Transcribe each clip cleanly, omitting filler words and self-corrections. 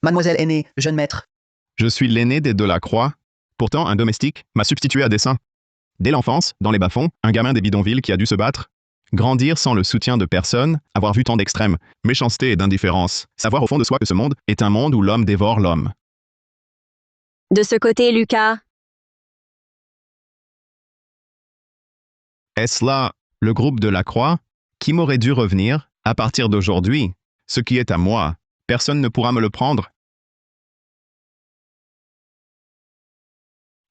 Mademoiselle aînée, jeune maître. Je suis l'aîné des Delacroix. Pourtant, un domestique m'a substitué à dessein. Dès l'enfance, dans les bas-fonds, un gamin des bidonvilles qui a dû se battre. Grandir sans le soutien de personne, avoir vu tant d'extrêmes, méchanceté et d'indifférence. Savoir au fond de soi que ce monde est un monde où l'homme dévore l'homme. De ce côté, Lucas. Est-ce là le groupe Delacroix qui m'aurait dû revenir à partir d'aujourd'hui? Ce qui est à moi, personne ne pourra me le prendre.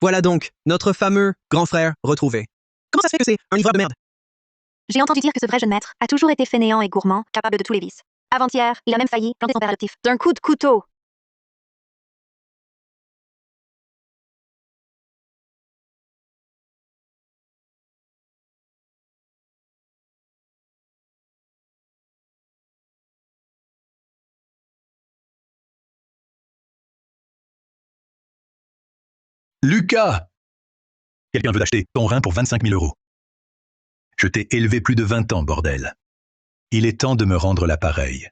Voilà donc, notre fameux grand frère retrouvé. Comment ça se fait que c'est un livreur de merde? J'ai entendu dire que ce vrai jeune maître a toujours été fainéant et gourmand, capable de tous les vices. Avant-hier, il a même failli planter son père adoptif D'un coup de couteau. Lucas! Quelqu'un veut acheter ton rein pour 25 000 €. Je t'ai élevé plus de 20 ans, bordel. Il est temps de me rendre l'appareil.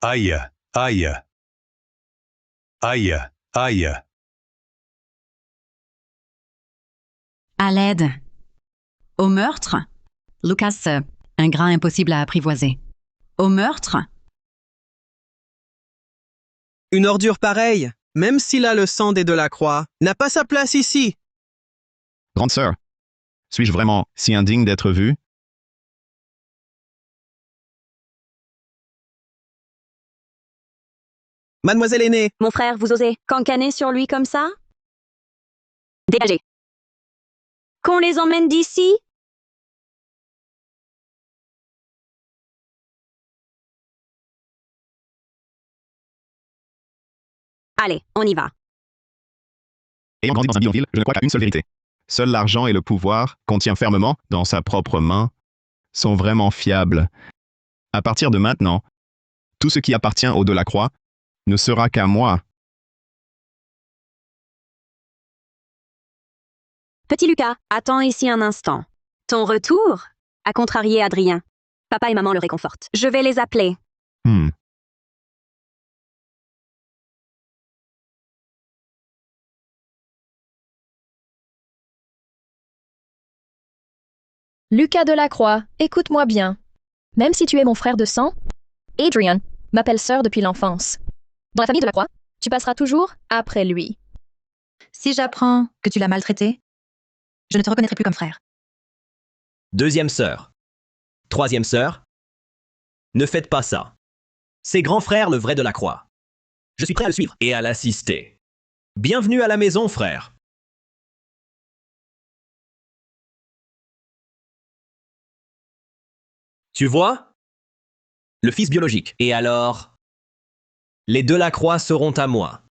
Aïe, aïe. Aïe, aïe. À l'aide. Au meurtre. Lucas, un grain impossible à apprivoiser. Au meurtre. Une ordure pareille, même s'il a le sang des Delacroix, n'a pas sa place ici. Grande sœur, suis-je vraiment si indigne d'être vu? Mademoiselle aînée, Mon frère, vous osez cancaner sur lui comme ça? Dégagez. Qu'on les emmène d'ici? Allez, on y va. Ayant grandi dans un bidonville, je ne crois qu'à une seule vérité. Seul l'argent et le pouvoir, qu'on tient fermement dans sa propre main, sont vraiment fiables. À partir de maintenant, tout ce qui appartient aux Delacroix ne sera qu'à moi. Petit Lucas, attends ici un instant. Ton retour a contrarié Adrien. Papa et maman le réconfortent. Je vais les appeler. Lucas Delacroix, écoute-moi bien. Même si tu es mon frère de sang, Adrian m'appelle sœur depuis l'enfance. Dans la famille Delacroix, tu passeras toujours après lui. Si j'apprends que tu l'as maltraité, je ne te reconnaîtrai plus comme frère. Deuxième sœur. Troisième sœur. Ne faites pas ça. C'est grand frère le vrai Delacroix. Je suis prêt à le suivre et à l'assister. Bienvenue à la maison, frère. Tu vois? Le fils biologique. Et alors? Les Delacroix seront à moi.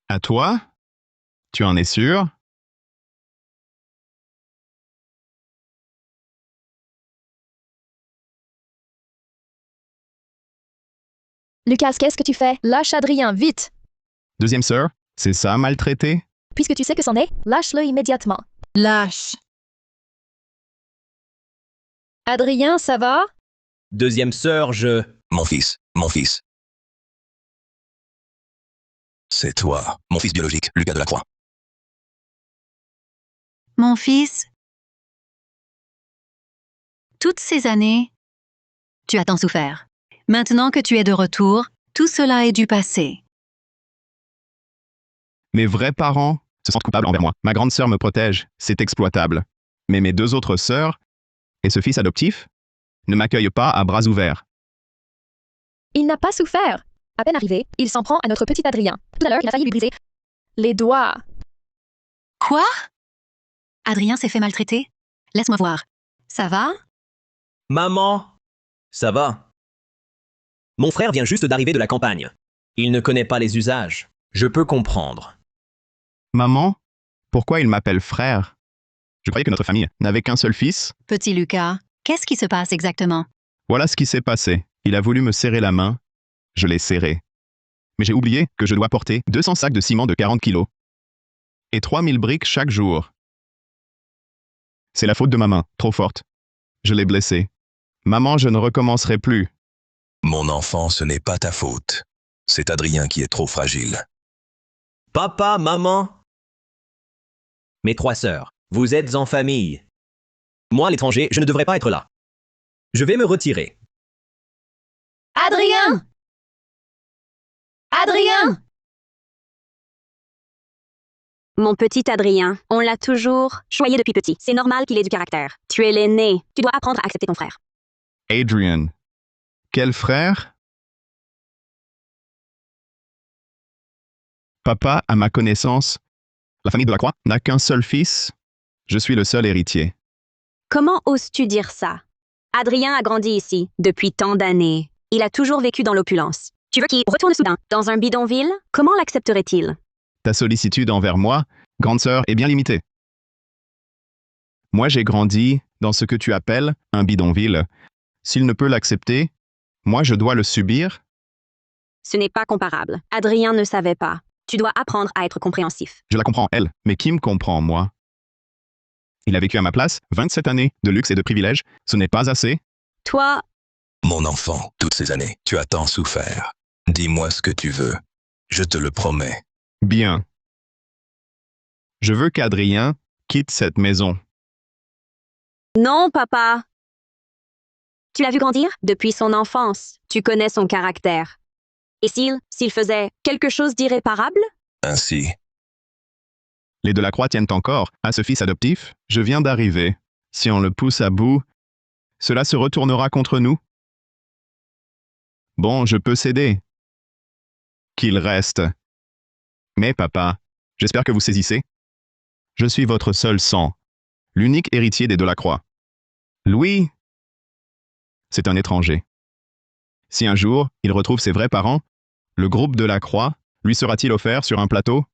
À toi? Tu en es sûr? Lucas, qu'est-ce que tu fais? Lâche Adrien, vite! Deuxième sœur, c'est ça, maltraité? Puisque tu sais que c'en est, lâche-le immédiatement. Lâche. Adrien, ça va? Deuxième sœur, je... Mon fils, mon fils. C'est toi, mon fils biologique, Lucas Delacroix. Mon fils, toutes ces années, tu as tant souffert. Maintenant que tu es de retour, tout cela est du passé. Mes vrais parents se sentent coupables envers moi. Ma grande sœur me protège, c'est exploitable. Mais mes deux autres sœurs et ce fils adoptif ne m'accueillent pas à bras ouverts. Il n'a pas souffert. À peine arrivé, il s'en prend à notre petit Adrien. Tout à l'heure, il a failli lui briser les doigts. Quoi? Adrien s'est fait maltraiter? Laisse-moi voir. Ça va? Maman, ça va? Mon frère vient juste d'arriver de la campagne. Il ne connaît pas les usages. Je peux comprendre. Maman, pourquoi il m'appelle frère? Je croyais que notre famille n'avait qu'un seul fils. Petit Lucas, qu'est-ce qui se passe exactement? Voilà ce qui s'est passé. Il a voulu me serrer la main. Je l'ai serré. Mais j'ai oublié que je dois porter 200 sacs de ciment de 40 kilos. Et 3000 briques chaque jour. C'est la faute de ma main, trop forte. Je l'ai blessé. Maman, je ne recommencerai plus. Mon enfant, ce n'est pas ta faute. C'est Adrien qui est trop fragile. Papa, maman. Mes 3 sœurs, vous êtes en famille. Moi, l'étranger, je ne devrais pas être là. Je vais me retirer. Adrien! Adrien! Mon petit Adrien, on l'a toujours choyé depuis petit. C'est normal qu'il ait du caractère. Tu es l'aîné. Tu dois apprendre à accepter ton frère. Adrian. Quel frère? Papa, à ma connaissance, la famille de la Croix n'a qu'un seul fils. Je suis le seul héritier. Comment oses-tu dire ça? Adrien a grandi ici depuis tant d'années. Il a toujours vécu dans l'opulence. Tu veux qu'il retourne soudain dans un bidonville? Comment l'accepterait-il? Ta sollicitude envers moi, grande sœur, est bien limitée. Moi, j'ai grandi dans ce que tu appelles un bidonville. S'il ne peut l'accepter, moi, je dois le subir. Ce n'est pas comparable. Adrien ne savait pas. Tu dois apprendre à être compréhensif. Je la comprends, elle, mais qui me comprend, moi? Il a vécu à ma place 27 années de luxe et de privilèges. Ce n'est pas assez. Toi, Mon enfant, toutes ces années, tu as tant souffert. Dis-moi ce que tu veux. Je te le promets. Bien. Je veux qu'Adrien quitte cette maison. non, papa. Tu l'as vu grandir depuis son enfance. Tu connais son caractère. Et s'il faisait quelque chose d'irréparable? Ainsi, Les Delacroix tiennent encore à ce fils adoptif. Je viens d'arriver. Si on le pousse à bout, cela se retournera contre nous. Bon, je peux céder. Qu'il reste. Mais papa, j'espère que vous saisissez. Je suis votre seul sang, l'unique héritier des Delacroix. Louis, c'est un étranger. Si un jour il retrouve ses vrais parents, le groupe Delacroix lui sera-t-il offert sur un plateau?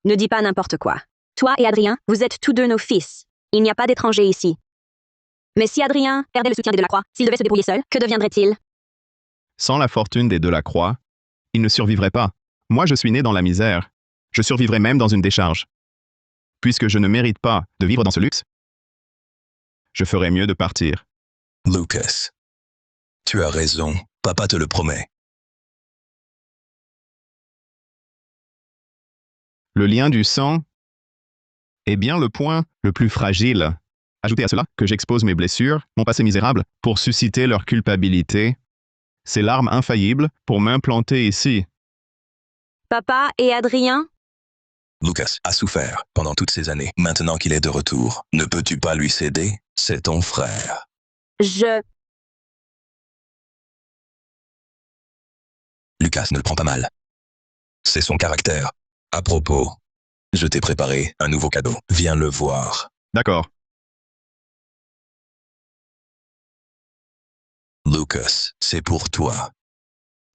Ne dis pas n'importe quoi. Toi et Adrien, vous êtes tous deux nos fils. Il n'y a pas d'étrangers ici. Mais si Adrien perdait le soutien des Delacroix, s'il devait se débrouiller seul, que deviendrait-il? Sans la fortune des Delacroix, il ne survivrait pas. Moi, je suis né dans la misère. Je survivrai même dans une décharge. Puisque je ne mérite pas de vivre dans ce luxe, je ferais mieux de partir. Lucas. Tu as raison, papa te le promet. Le lien du sang est bien le point le plus fragile. Ajoutez à cela que j'expose mes blessures, mon passé misérable, pour susciter leur culpabilité. C'est l'arme infaillible pour m'implanter ici. Papa et Adrien? Lucas a souffert pendant toutes ces années. Maintenant qu'il est de retour, ne peux-tu pas lui céder? C'est ton frère. Lucas ne le prend pas mal. C'est son caractère. À propos, je t'ai préparé un nouveau cadeau. Viens le voir. D'accord. Lucas, c'est pour toi.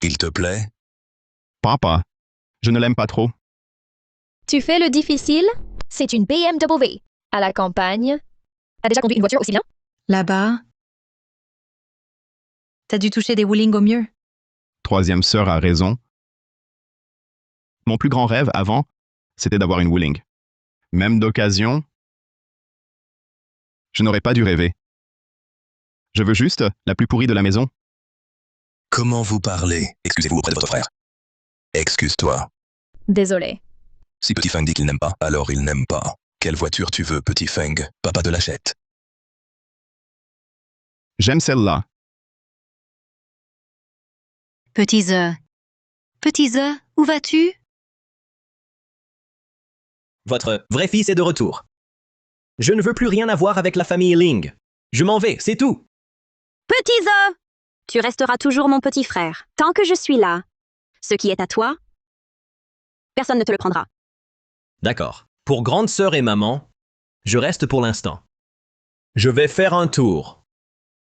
Il te plaît? Papa, je ne l'aime pas trop. Tu fais le difficile? C'est une BMW. À la campagne. T'as déjà conduit une voiture aussi bien? Là-bas, t'as dû toucher des Wuling au mieux. Troisième sœur a raison. Mon plus grand rêve avant, c'était d'avoir une Wuling. Même d'occasion, je n'aurais pas dû rêver. Je veux juste la plus pourrie de la maison. Comment vous parlez? Excusez-vous auprès de votre frère. Excuse-toi. Désolé. Si Petit Feng dit qu'il n'aime pas, alors il n'aime pas. Quelle voiture tu veux, Petit Feng? Papa te l'achète. J'aime celle-là. Petits œufs. Petits œufs, où vas-tu? Votre vrai fils est de retour. Je ne veux plus rien avoir avec la famille Ling. Je m'en vais, c'est tout. Petits œufs! Tu resteras toujours mon petit frère, tant que je suis là. Ce qui est à toi, personne ne te le prendra. D'accord. Pour grande sœur et maman, je reste pour l'instant. Je vais faire un tour.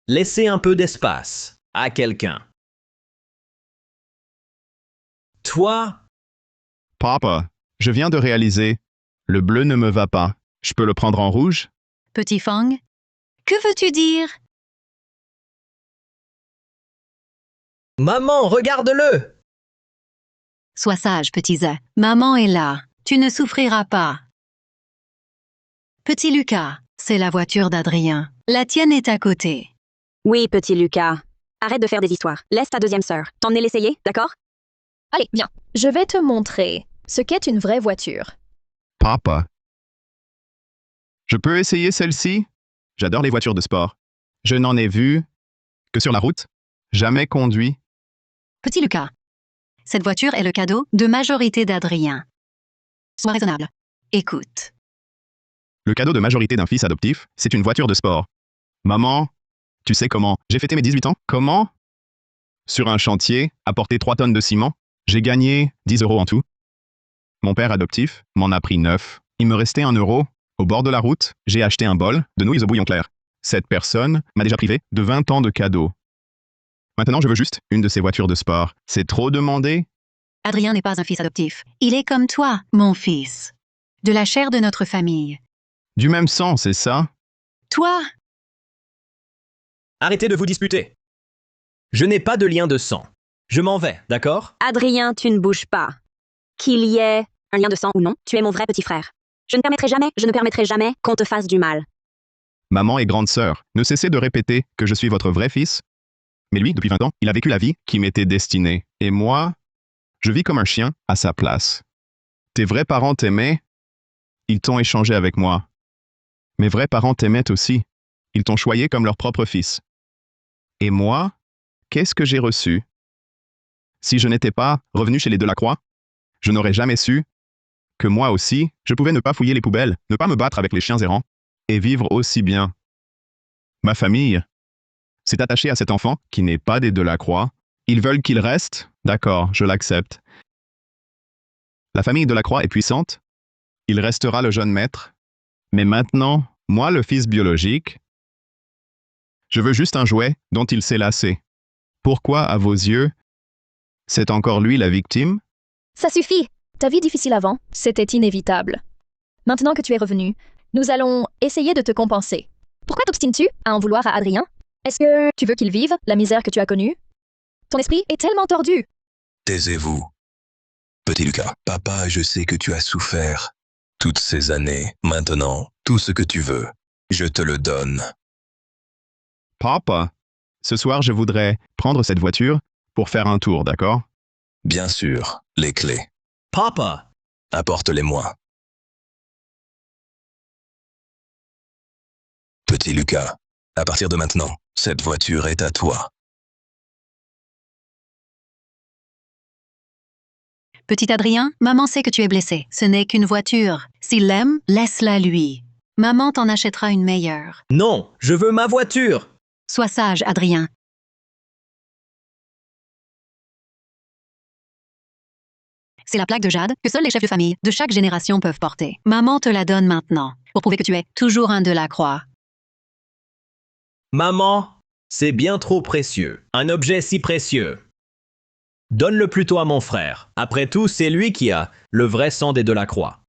Laissez un peu d'espace à quelqu'un. Toi, Papa, je viens de réaliser, le bleu ne me va pas. Je peux le prendre en rouge? Petit Fang, que veux-tu dire? maman, regarde-le! Sois sage, petits œufs. Maman est là. Tu ne souffriras pas. Petit Lucas, c'est la voiture d'Adrien. La tienne est à côté. Oui, petit Lucas. Arrête de faire des histoires. Laisse ta deuxième sœur. T'emmener l'essayer, d'accord? Allez, viens. Je vais te montrer ce qu'est une vraie voiture. Papa. Je peux essayer celle-ci? J'adore les voitures de sport. Je n'en ai vu que sur la route. Jamais conduit. Petit Lucas, cette voiture est le cadeau de majorité d'Adrien. Sois raisonnable. Écoute. Le cadeau de majorité d'un fils adoptif, c'est une voiture de sport. Maman, tu sais comment j'ai fêté mes 18 ans? Comment? Sur un chantier, à porter 3 tonnes de ciment, j'ai gagné 10 € en tout. Mon père adoptif m'en a pris 9. Il me restait 1 euro. Au bord de la route, j'ai acheté un bol de nouilles au bouillon clair. Cette personne m'a déjà privé de 20 ans de cadeaux. Maintenant, je veux juste une de ces voitures de sport. C'est trop demandé? Adrien n'est pas un fils adoptif. Il est comme toi, mon fils. De la chair de notre famille. Du même sang, c'est ça? Toi, Arrêtez de vous disputer. Je n'ai pas de lien de sang. Je m'en vais, d'accord? Adrien, tu ne bouges pas. Qu'il y ait un lien de sang ou non, tu es mon vrai petit frère. Je ne permettrai jamais qu'on te fasse du mal. Maman et grande sœur, ne cessez de répéter que je suis votre vrai fils. Mais lui, depuis 20 ans, il a vécu la vie qui m'était destinée. Et moi, je vis comme un chien à sa place. Tes vrais parents t'aimaient, ils t'ont échangé avec moi. Mes vrais parents t'aimaient aussi. Ils t'ont choyé comme leur propre fils. Et moi, qu'est-ce que j'ai reçu? Si je n'étais pas revenu chez les Delacroix, je n'aurais jamais su que moi aussi, je pouvais ne pas fouiller les poubelles, ne pas me battre avec les chiens errants, et vivre aussi bien. Ma famille s'est attachée à cet enfant qui n'est pas des Delacroix. Ils veulent qu'il reste? D'accord, je l'accepte. La famille Delacroix est puissante. Il restera le jeune maître. Mais maintenant, moi, le fils biologique, je veux juste un jouet dont il s'est lassé. Pourquoi, à vos yeux, c'est encore lui la victime? Ça suffit. Ta vie difficile avant, c'était inévitable. Maintenant que tu es revenu, nous allons essayer de te compenser. Pourquoi t'obstines-tu à en vouloir à Adrien? Est-ce que tu veux qu'il vive la misère que tu as connue? Ton esprit est tellement tordu. Taisez-vous. Petit Lucas, papa, je sais que tu as souffert toutes ces années. Maintenant, tout ce que tu veux, je te le donne. Papa, ce soir, je voudrais prendre cette voiture pour faire un tour, d'accord? Bien sûr, les clés. Papa! Apporte-les-moi. Petit Lucas, à partir de maintenant, cette voiture est à toi. petit Adrien, maman sait que tu es blessé. Ce n'est qu'une voiture. S'il l'aime, laisse-la lui. Maman t'en achètera une meilleure. Non, je veux ma voiture! Sois sage, Adrien. C'est la plaque de jade que seuls les chefs de famille de chaque génération peuvent porter. Maman te la donne maintenant, pour prouver que tu es toujours un Delacroix. Maman, c'est bien trop précieux. Un objet si précieux. Donne-le plutôt à mon frère. Après tout, c'est lui qui a le vrai sang des Delacroix.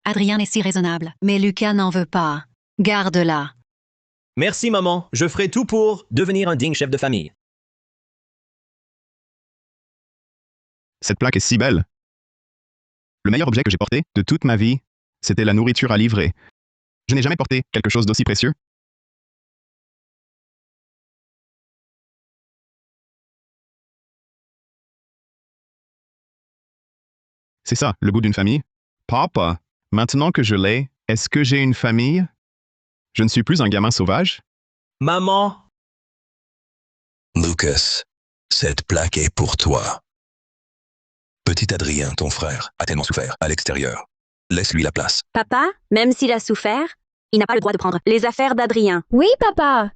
Adrien est si raisonnable, mais Lucas n'en veut pas. Garde-la. Merci maman, je ferai tout pour devenir un digne chef de famille. Cette plaque est si belle. Le meilleur objet que j'ai porté de toute ma vie, c'était la nourriture à livrer. Je n'ai jamais porté quelque chose d'aussi précieux. C'est ça, le goût d'une famille. Papa, maintenant que je l'ai, est-ce que j'ai une famille? Je ne suis plus un gamin sauvage? Maman! Lucas, cette plaque est pour toi. Petit Adrien, ton frère, a tellement souffert à l'extérieur. Laisse-lui la place. Papa, même s'il a souffert, il n'a pas le droit de prendre les affaires d'Adrien. Oui, papa.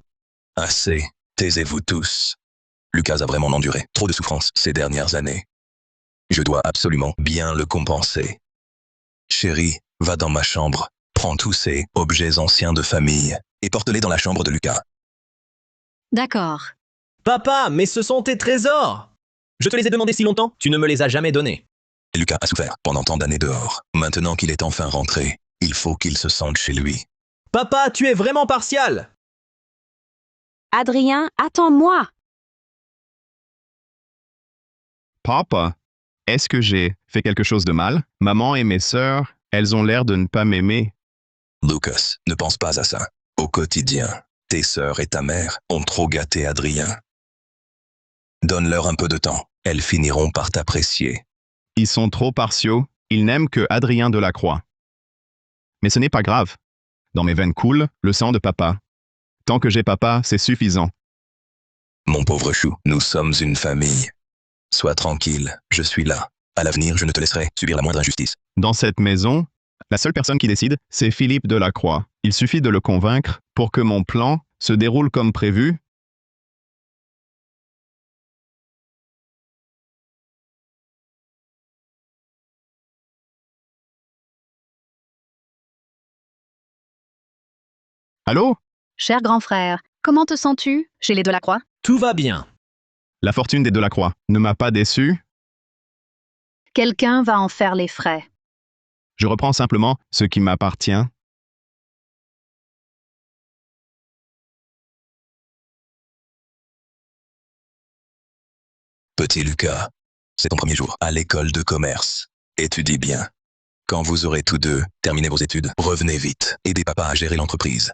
Assez, taisez-vous tous. Lucas a vraiment enduré trop de souffrance ces dernières années. Je dois absolument bien le compenser. Chérie, va dans ma chambre, prends tous ces objets anciens de famille et porte-les dans la chambre de Lucas. D'accord. Papa, mais ce sont tes trésors! Je te les ai demandés si longtemps, tu ne me les as jamais donnés. Lucas a souffert pendant tant d'années dehors. Maintenant qu'il est enfin rentré, il faut qu'il se sente chez lui. Papa, tu es vraiment partial! Adrien, attends-moi. Papa, est-ce que j'ai fait quelque chose de mal? Maman et mes sœurs, elles ont l'air de ne pas m'aimer. Lucas, ne pense pas à ça. Au quotidien, tes sœurs et ta mère ont trop gâté Adrien. Donne-leur un peu de temps. Elles finiront par t'apprécier. Ils sont trop partiaux, ils n'aiment que Adrien Delacroix. Mais ce n'est pas grave. Dans mes veines coule le sang de papa. Tant que j'ai papa, c'est suffisant. Mon pauvre chou, nous sommes une famille. Sois tranquille, je suis là. À l'avenir, je ne te laisserai subir la moindre injustice. Dans cette maison, la seule personne qui décide, c'est Philippe Delacroix. Il suffit de le convaincre pour que mon plan se déroule comme prévu. Allô? Cher grand frère, comment te sens-tu chez les Delacroix? Tout va bien. La fortune des Delacroix ne m'a pas déçu. Quelqu'un va en faire les frais. Je reprends simplement ce qui m'appartient. Petit Lucas, c'est ton premier jour à l'école de commerce. Étudie bien. Quand vous aurez tous deux terminé vos études, revenez vite. Aidez papa à gérer l'entreprise.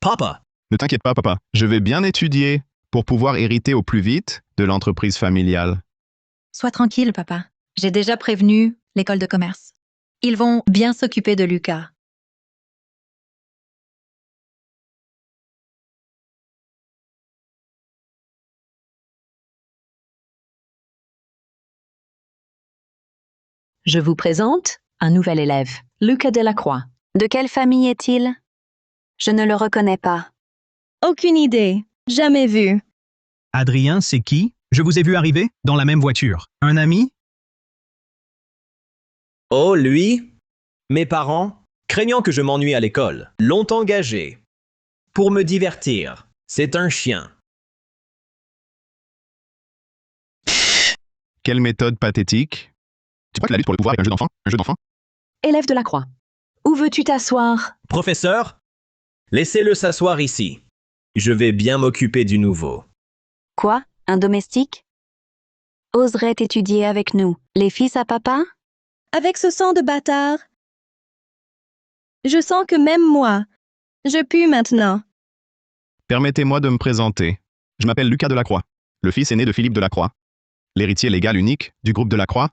Papa, Ne t'inquiète pas, papa. Je vais bien étudier pour pouvoir hériter au plus vite de l'entreprise familiale. Sois tranquille, papa. J'ai déjà prévenu l'école de commerce. Ils vont bien s'occuper de Lucas. Je vous présente un nouvel élève, Lucas Delacroix. De quelle famille est-il? Je ne le reconnais pas. Aucune idée. Jamais vu. Adrien, c'est qui? Je vous ai vu arriver dans la même voiture. Un ami? oh lui, mes parents, craignant que je m'ennuie à l'école, l'ont engagé. Pour me divertir, c'est un chien. Quelle méthode pathétique. Tu crois que la lutte pour le pouvoir est un jeu d'enfant? Un jeu d'enfant? Élève Delacroix. Où veux-tu t'asseoir? Professeur, laissez-le s'asseoir ici. Je vais bien m'occuper du nouveau. Quoi? Un domestique? Oserait étudier avec nous. Les fils à papa? Avec ce sang de bâtard. Je sens que même moi, je pue maintenant. Permettez-moi de me présenter. Je m'appelle Lucas Delacroix, le fils aîné de Philippe Delacroix, l'héritier légal unique du groupe Delacroix.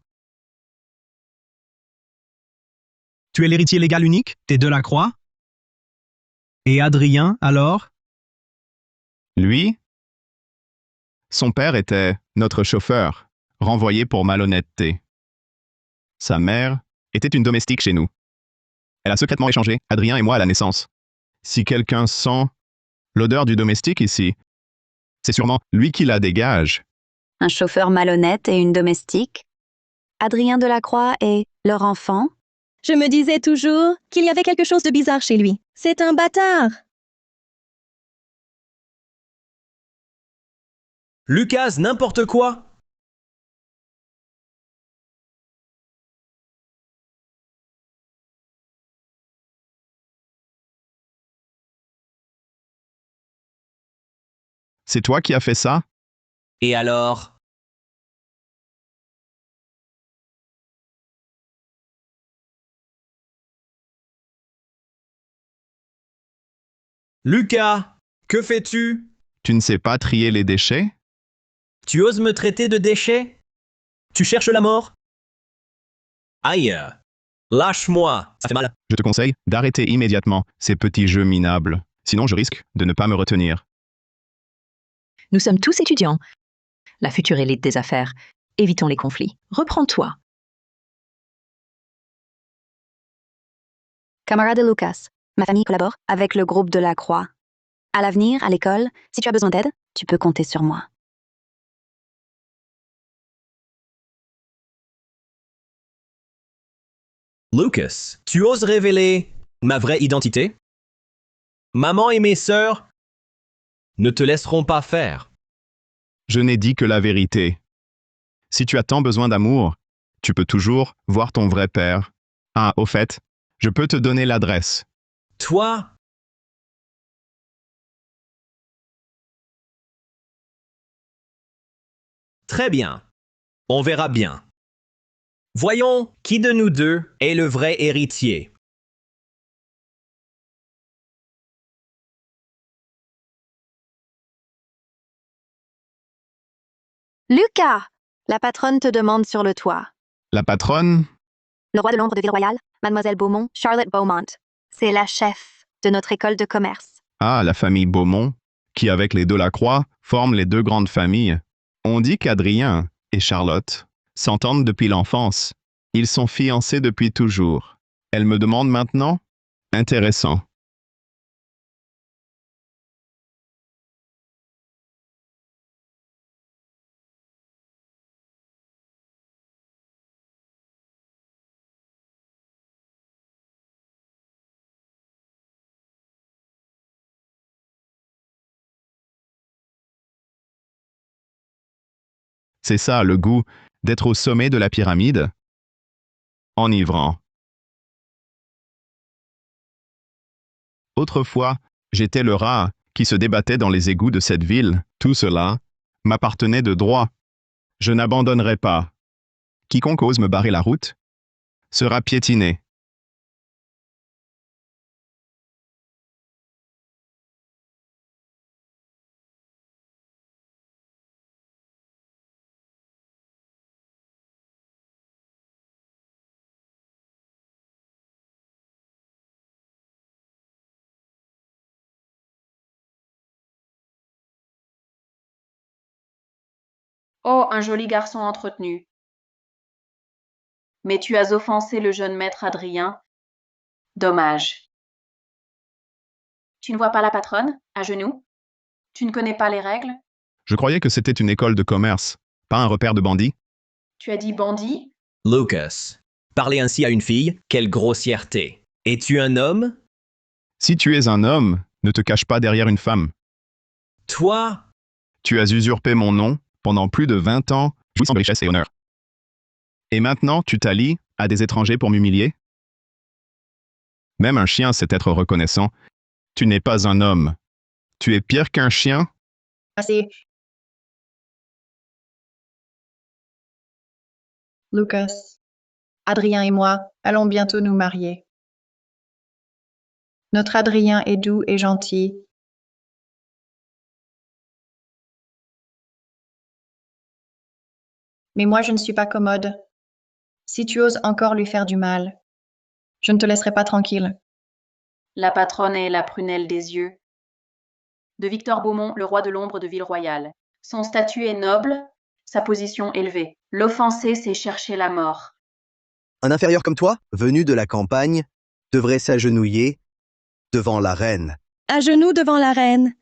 Tu es l'héritier légal unique des Delacroix? Et Adrien, alors? Lui, son père était notre chauffeur, renvoyé pour malhonnêteté. Sa mère était une domestique chez nous. Elle a secrètement échangé Adrien et moi à la naissance. Si quelqu'un sent l'odeur du domestique ici, c'est sûrement lui qui la dégage. Un chauffeur malhonnête et une domestique? Adrien Delacroix est leur enfant? Je me disais toujours qu'il y avait quelque chose de bizarre chez lui. C'est un bâtard. Lucas, n'importe quoi. C'est toi qui as fait ça? Et alors? Lucas, que fais-tu? Tu ne sais pas trier les déchets? Tu oses me traiter de déchet? Tu cherches la mort? Aïe! Lâche-moi, ça fait mal. Je te conseille d'arrêter immédiatement ces petits jeux minables. Sinon, je risque de ne pas me retenir. Nous sommes tous étudiants. La future élite des affaires. Évitons les conflits. Reprends-toi. Camarade Lucas, ma famille collabore avec le groupe Delacroix. À l'avenir, à l'école, si tu as besoin d'aide, tu peux compter sur moi. Lucas, tu oses révéler ma vraie identité? Maman et mes sœurs ne te laisseront pas faire. Je n'ai dit que la vérité. Si tu as tant besoin d'amour, tu peux toujours voir ton vrai père. Ah, au fait, je peux te donner l'adresse. Toi? Très bien. On verra bien. Voyons qui de nous deux est le vrai héritier. Lucas! La patronne te demande sur le toit. La patronne? Le roi de l'ombre de Ville-Royale, Mademoiselle Beaumont, Charlotte Beaumont. C'est la chef de notre école de commerce. Ah, la famille Beaumont, qui avec les Delacroix forment les deux grandes familles. On dit qu'Adrien et Charlotte s'entendent depuis l'enfance. Ils sont fiancés depuis toujours. Elle me demande maintenant? Intéressant. C'est ça, le goût d'être au sommet de la pyramide? Enivrant. Autrefois, j'étais le rat qui se débattait dans les égouts de cette ville. Tout cela m'appartenait de droit. Je n'abandonnerai pas. Quiconque ose me barrer la route sera piétiné. Oh, un joli garçon entretenu. Mais tu as offensé le jeune maître Adrien. Dommage. Tu ne vois pas la patronne, à genoux? Tu ne connais pas les règles? Je croyais que c'était une école de commerce, pas un repère de bandits. Tu as dit bandit? Lucas, parler ainsi à une fille, quelle grossièreté. Es-tu un homme? Si tu es un homme, ne te cache pas derrière une femme. Toi? Tu as usurpé mon nom pendant plus de 20 ans, jouissant de richesse et honneur. Et maintenant, tu t'allies à des étrangers pour m'humilier? Même un chien sait être reconnaissant. Tu n'es pas un homme. Tu es pire qu'un chien? Assez. Lucas, Adrien et moi allons bientôt nous marier. Notre Adrien est doux et gentil. Mais moi, je ne suis pas commode. Si tu oses encore lui faire du mal, je ne te laisserai pas tranquille. La patronne est la prunelle des yeux. De Victor Beaumont, le roi de l'ombre de Ville-Royale. Son statut est noble, sa position élevée. L'offenser, c'est chercher la mort. Un inférieur comme toi, venu de la campagne, devrait s'agenouiller devant la reine. À genoux devant la reine.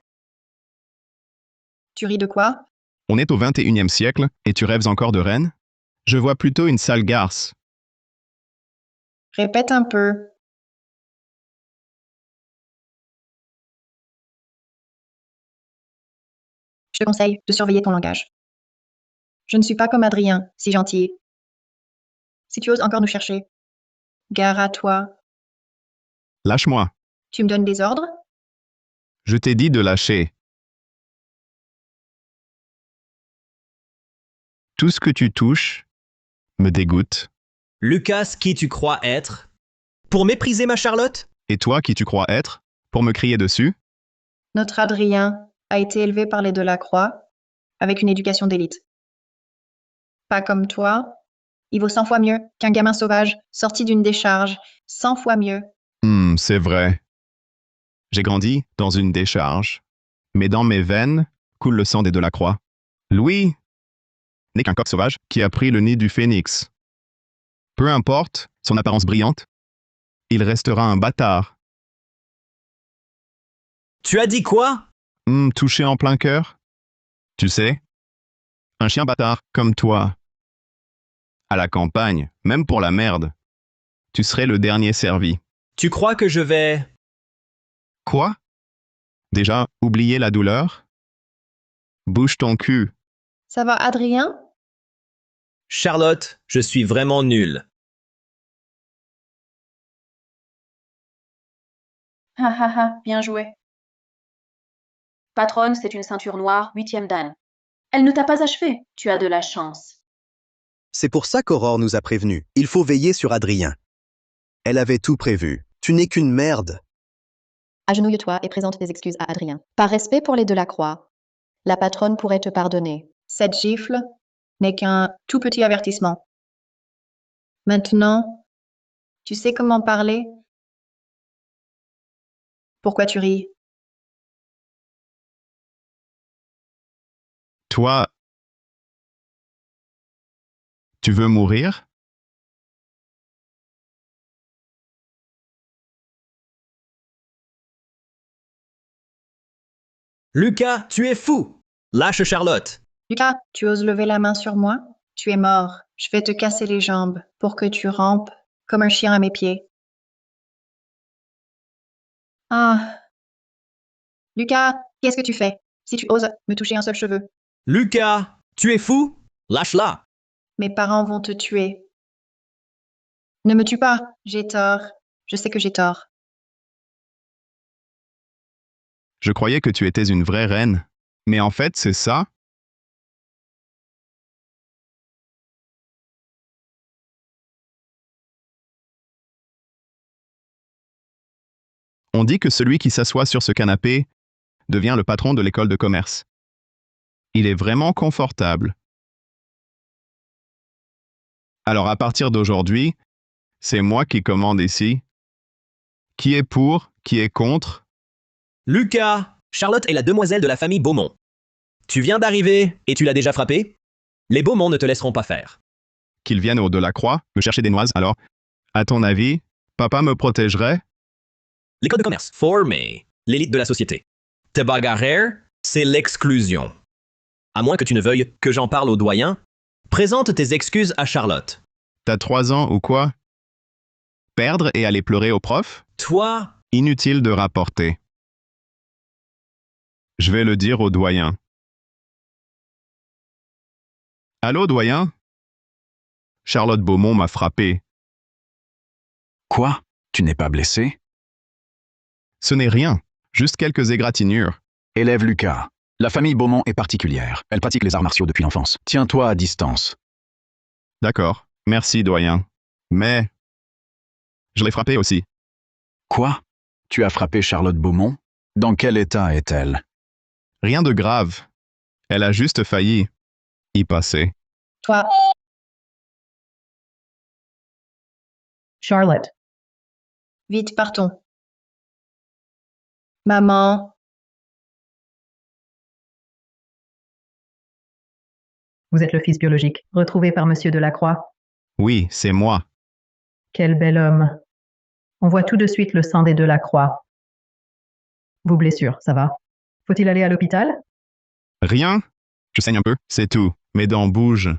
Tu ris de quoi? On est au 21e siècle et tu rêves encore de reine? Je vois plutôt une sale garce. Répète un peu. Je te conseille de surveiller ton langage. Je ne suis pas comme Adrien, si gentil. Si tu oses encore nous chercher, gare à toi. Lâche-moi. Tu me donnes des ordres? Je t'ai dit de lâcher. Tout ce que tu touches me dégoûte. Lucas, qui tu crois être? Pour mépriser ma Charlotte? Et toi, qui tu crois être, pour me crier dessus? Notre Adrien a été élevé par les Delacroix avec une éducation d'élite. Pas comme toi. Il vaut 100 fois mieux qu'un gamin sauvage sorti d'une décharge. 100 fois mieux. C'est vrai. J'ai grandi dans une décharge, mais dans mes veines coule le sang des Delacroix. Louis n'est qu'un coq sauvage qui a pris le nid du phénix. Peu importe son apparence brillante, il restera un bâtard. Tu as dit quoi? Touché en plein cœur? Tu sais, un chien bâtard comme toi. À la campagne, même pour la merde, tu serais le dernier servi. Tu crois que je vais... Quoi? Déjà, oublier la douleur? Bouge ton cul. Ça va, Adrien? Charlotte, je suis vraiment nul. Ha ha ha, bien joué. Patronne, c'est une ceinture noire, 8e dan. Elle ne t'a pas achevé, tu as de la chance. C'est pour ça qu'Aurore nous a prévenus. Il faut veiller sur Adrien. Elle avait tout prévu. Tu n'es qu'une merde. Agenouille-toi et présente tes excuses à Adrien. Par respect pour les Delacroix, la patronne pourrait te pardonner. Cette gifle n'est qu'un tout petit avertissement. Maintenant, tu sais comment parler? Pourquoi tu ris? Toi, tu veux mourir? Lucas, tu es fou! Lâche Charlotte. Lucas, tu oses lever la main sur moi? Tu es mort. Je vais te casser les jambes pour que tu rampes comme un chien à mes pieds. Ah. Lucas, qu'est-ce que tu fais? Si tu oses me toucher un seul cheveu. Lucas, tu es fou? Lâche-la. Mes parents vont te tuer. Ne me tue pas. J'ai tort. Je sais que j'ai tort. Je croyais que tu étais une vraie reine. Mais en fait, c'est ça? On dit que celui qui s'assoit sur ce canapé devient le patron de l'école de commerce. Il est vraiment confortable. Alors à partir d'aujourd'hui, c'est moi qui commande ici. Qui est pour? Qui est contre? Lucas, Charlotte est la demoiselle de la famille Beaumont. Tu viens d'arriver et tu l'as déjà frappée? Les Beaumont ne te laisseront pas faire. Qu'ils viennent au Delacroix me chercher des noises, alors, à ton avis, papa me protégerait? L'école de commerce, formée, l'élite de la société. Te bagarrer, c'est l'exclusion. À moins que tu ne veuilles que j'en parle au doyen, présente tes excuses à Charlotte. T'as 3 ans ou quoi? Perdre et aller pleurer au prof? Toi? Inutile de rapporter. Je vais le dire au doyen. Allô, doyen? Charlotte Beaumont m'a frappé. Quoi? Tu n'es pas blessé? Ce n'est rien, juste quelques égratignures. Élève Lucas. La famille Beaumont est particulière. Elle pratique les arts martiaux depuis l'enfance. Tiens-toi à distance. D'accord, merci, doyen. Mais... je l'ai frappée aussi. Quoi? Tu as frappé Charlotte Beaumont? Dans quel état est-elle? Rien de grave. Elle a juste failli y passer. Toi. Charlotte. Vite, partons. Maman. Vous êtes le fils biologique, retrouvé par Monsieur Delacroix. Oui, c'est moi. Quel bel homme. On voit tout de suite le sang des Delacroix. Vos blessures, ça va? Faut-il aller à l'hôpital? Rien? Je saigne un peu, c'est tout. Mes dents bougent.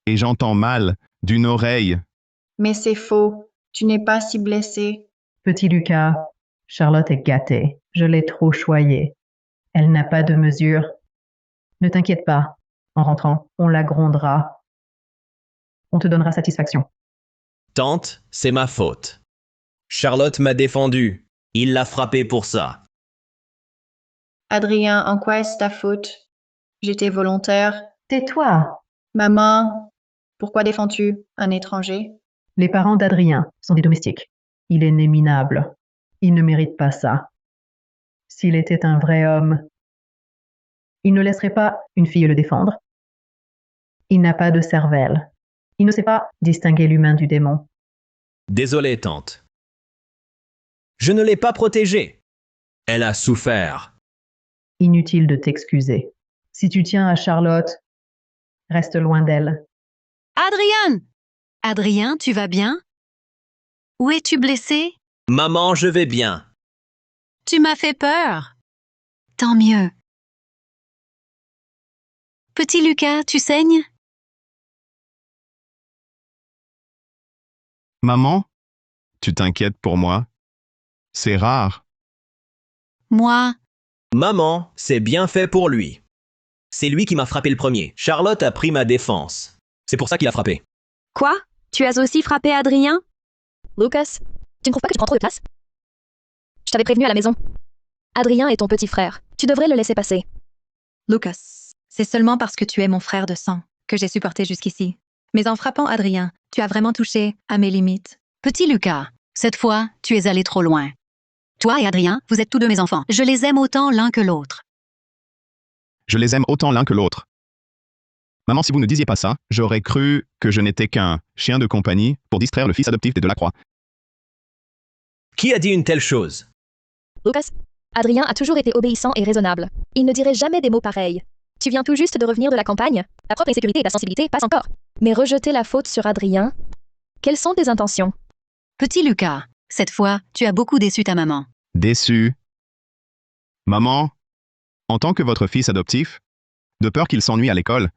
Et j'entends mal, d'une oreille. Mais c'est faux. Tu n'es pas si blessé. Petit Lucas, Charlotte est gâtée. Je l'ai trop choyée. Elle n'a pas de mesure. Ne t'inquiète pas. En rentrant, on la grondera. On te donnera satisfaction. Tante, c'est ma faute. Charlotte m'a défendu. Il l'a frappée pour ça. Adrien, en quoi est-ce ta faute? J'étais volontaire. Tais-toi. Maman, pourquoi défends-tu un étranger? Les parents d'Adrien sont des domestiques. Il est né minable. Il ne mérite pas ça. S'il était un vrai homme, il ne laisserait pas une fille le défendre. Il n'a pas de cervelle. Il ne sait pas distinguer l'humain du démon. Désolé, tante. Je ne l'ai pas protégée. Elle a souffert. Inutile de t'excuser. Si tu tiens à Charlotte, reste loin d'elle. Adrien! Adrien, tu vas bien? Où es-tu blessé? Maman, je vais bien. Tu m'as fait peur. Tant mieux. Petit Lucas, tu saignes? Maman, tu t'inquiètes pour moi? C'est rare. Moi? Maman, c'est bien fait pour lui. C'est lui qui m'a frappé le premier. Charlotte a pris ma défense. C'est pour ça qu'il a frappé. Quoi? Tu as aussi frappé Adrien? Lucas, tu ne trouves pas que tu prends trop de place? Je t'avais prévenu à la maison. Adrien est ton petit frère. Tu devrais le laisser passer. Lucas, c'est seulement parce que tu es mon frère de sang que j'ai supporté jusqu'ici. Mais en frappant Adrien, tu as vraiment touché à mes limites. Petit Lucas, cette fois, tu es allé trop loin. Toi et Adrien, vous êtes tous deux mes enfants. Je les aime autant l'un que l'autre. Je les aime autant l'un que l'autre. Maman, si vous ne disiez pas ça, j'aurais cru que je n'étais qu'un chien de compagnie pour distraire le fils adoptif des Delacroix. Qui a dit une telle chose? Lucas, Adrien a toujours été obéissant et raisonnable. Il ne dirait jamais des mots pareils. Tu viens tout juste de revenir de la campagne. Ta propre insécurité et ta sensibilité passent encore. Mais rejeter la faute sur Adrien, quelles sont tes intentions? Petit Lucas, cette fois, tu as beaucoup déçu ta maman. Déçu. Maman, en tant que votre fils adoptif, de peur qu'il s'ennuie à l'école,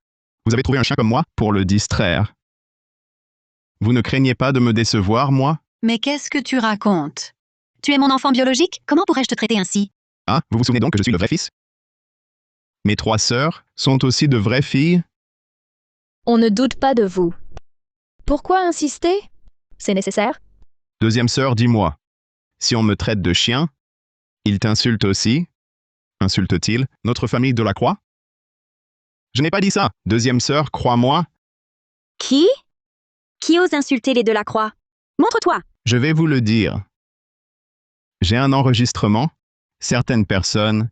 vous avez trouvé un chien comme moi pour le distraire. Vous ne craignez pas de me décevoir, moi? Mais qu'est-ce que tu racontes? Tu es mon enfant biologique? Comment pourrais-je te traiter ainsi? Ah, vous vous souvenez donc que je suis le vrai fils? Mes 3 sœurs sont aussi de vraies filles? On ne doute pas de vous. Pourquoi insister? C'est nécessaire? Deuxième sœur, dis-moi, si on me traite de chien, il t'insulte aussi? Insulte-t-il notre famille Delacroix? Je n'ai pas dit ça. Deuxième sœur, crois-moi. Qui? Qui ose insulter les Delacroix? Montre-toi! Je vais vous le dire. J'ai un enregistrement. Certaines personnes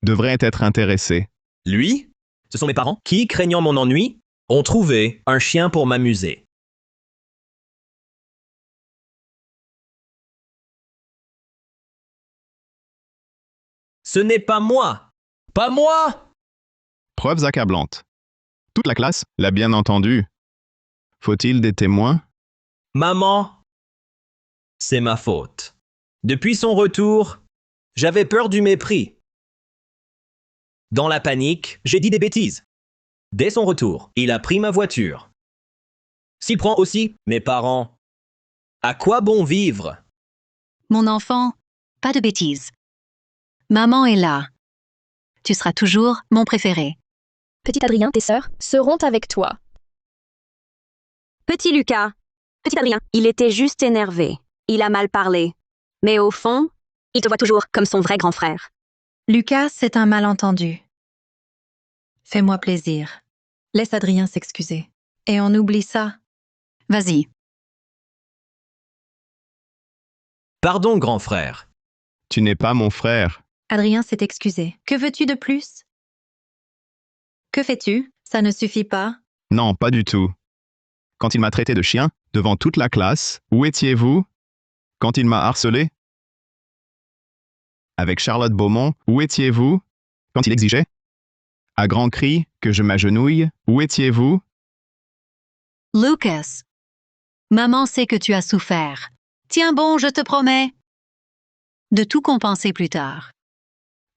devraient être intéressées. Lui? Ce sont mes parents qui, craignant mon ennui, ont trouvé un chien pour m'amuser. Ce n'est pas moi! Pas moi! Preuves accablantes. Toute la classe l'a bien entendu. Faut-il des témoins? Maman, c'est ma faute. Depuis son retour, j'avais peur du mépris. Dans la panique, j'ai dit des bêtises. Dès son retour, il a pris ma voiture. S'il prend aussi mes parents, à quoi bon vivre? Mon enfant, pas de bêtises. Maman est là. Tu seras toujours mon préféré. Petit Adrien, tes sœurs seront avec toi. Petit Lucas, petit Adrien, il était juste énervé. Il a mal parlé. Mais au fond, il te voit toujours comme son vrai grand frère. Lucas, c'est un malentendu. Fais-moi plaisir. Laisse Adrien s'excuser. Et on oublie ça. Vas-y. Pardon, grand frère. Tu n'es pas mon frère. Adrien s'est excusé. Que veux-tu de plus? Que fais-tu? Ça ne suffit pas? Non, pas du tout. Quand il m'a traité de chien, devant toute la classe, où étiez-vous? Quand il m'a harcelé? Avec Charlotte Beaumont, où étiez-vous? Quand il exigeait? À grands cris que je m'agenouille, où étiez-vous? Lucas, maman sait que tu as souffert. Tiens bon, je te promets de tout compenser plus tard.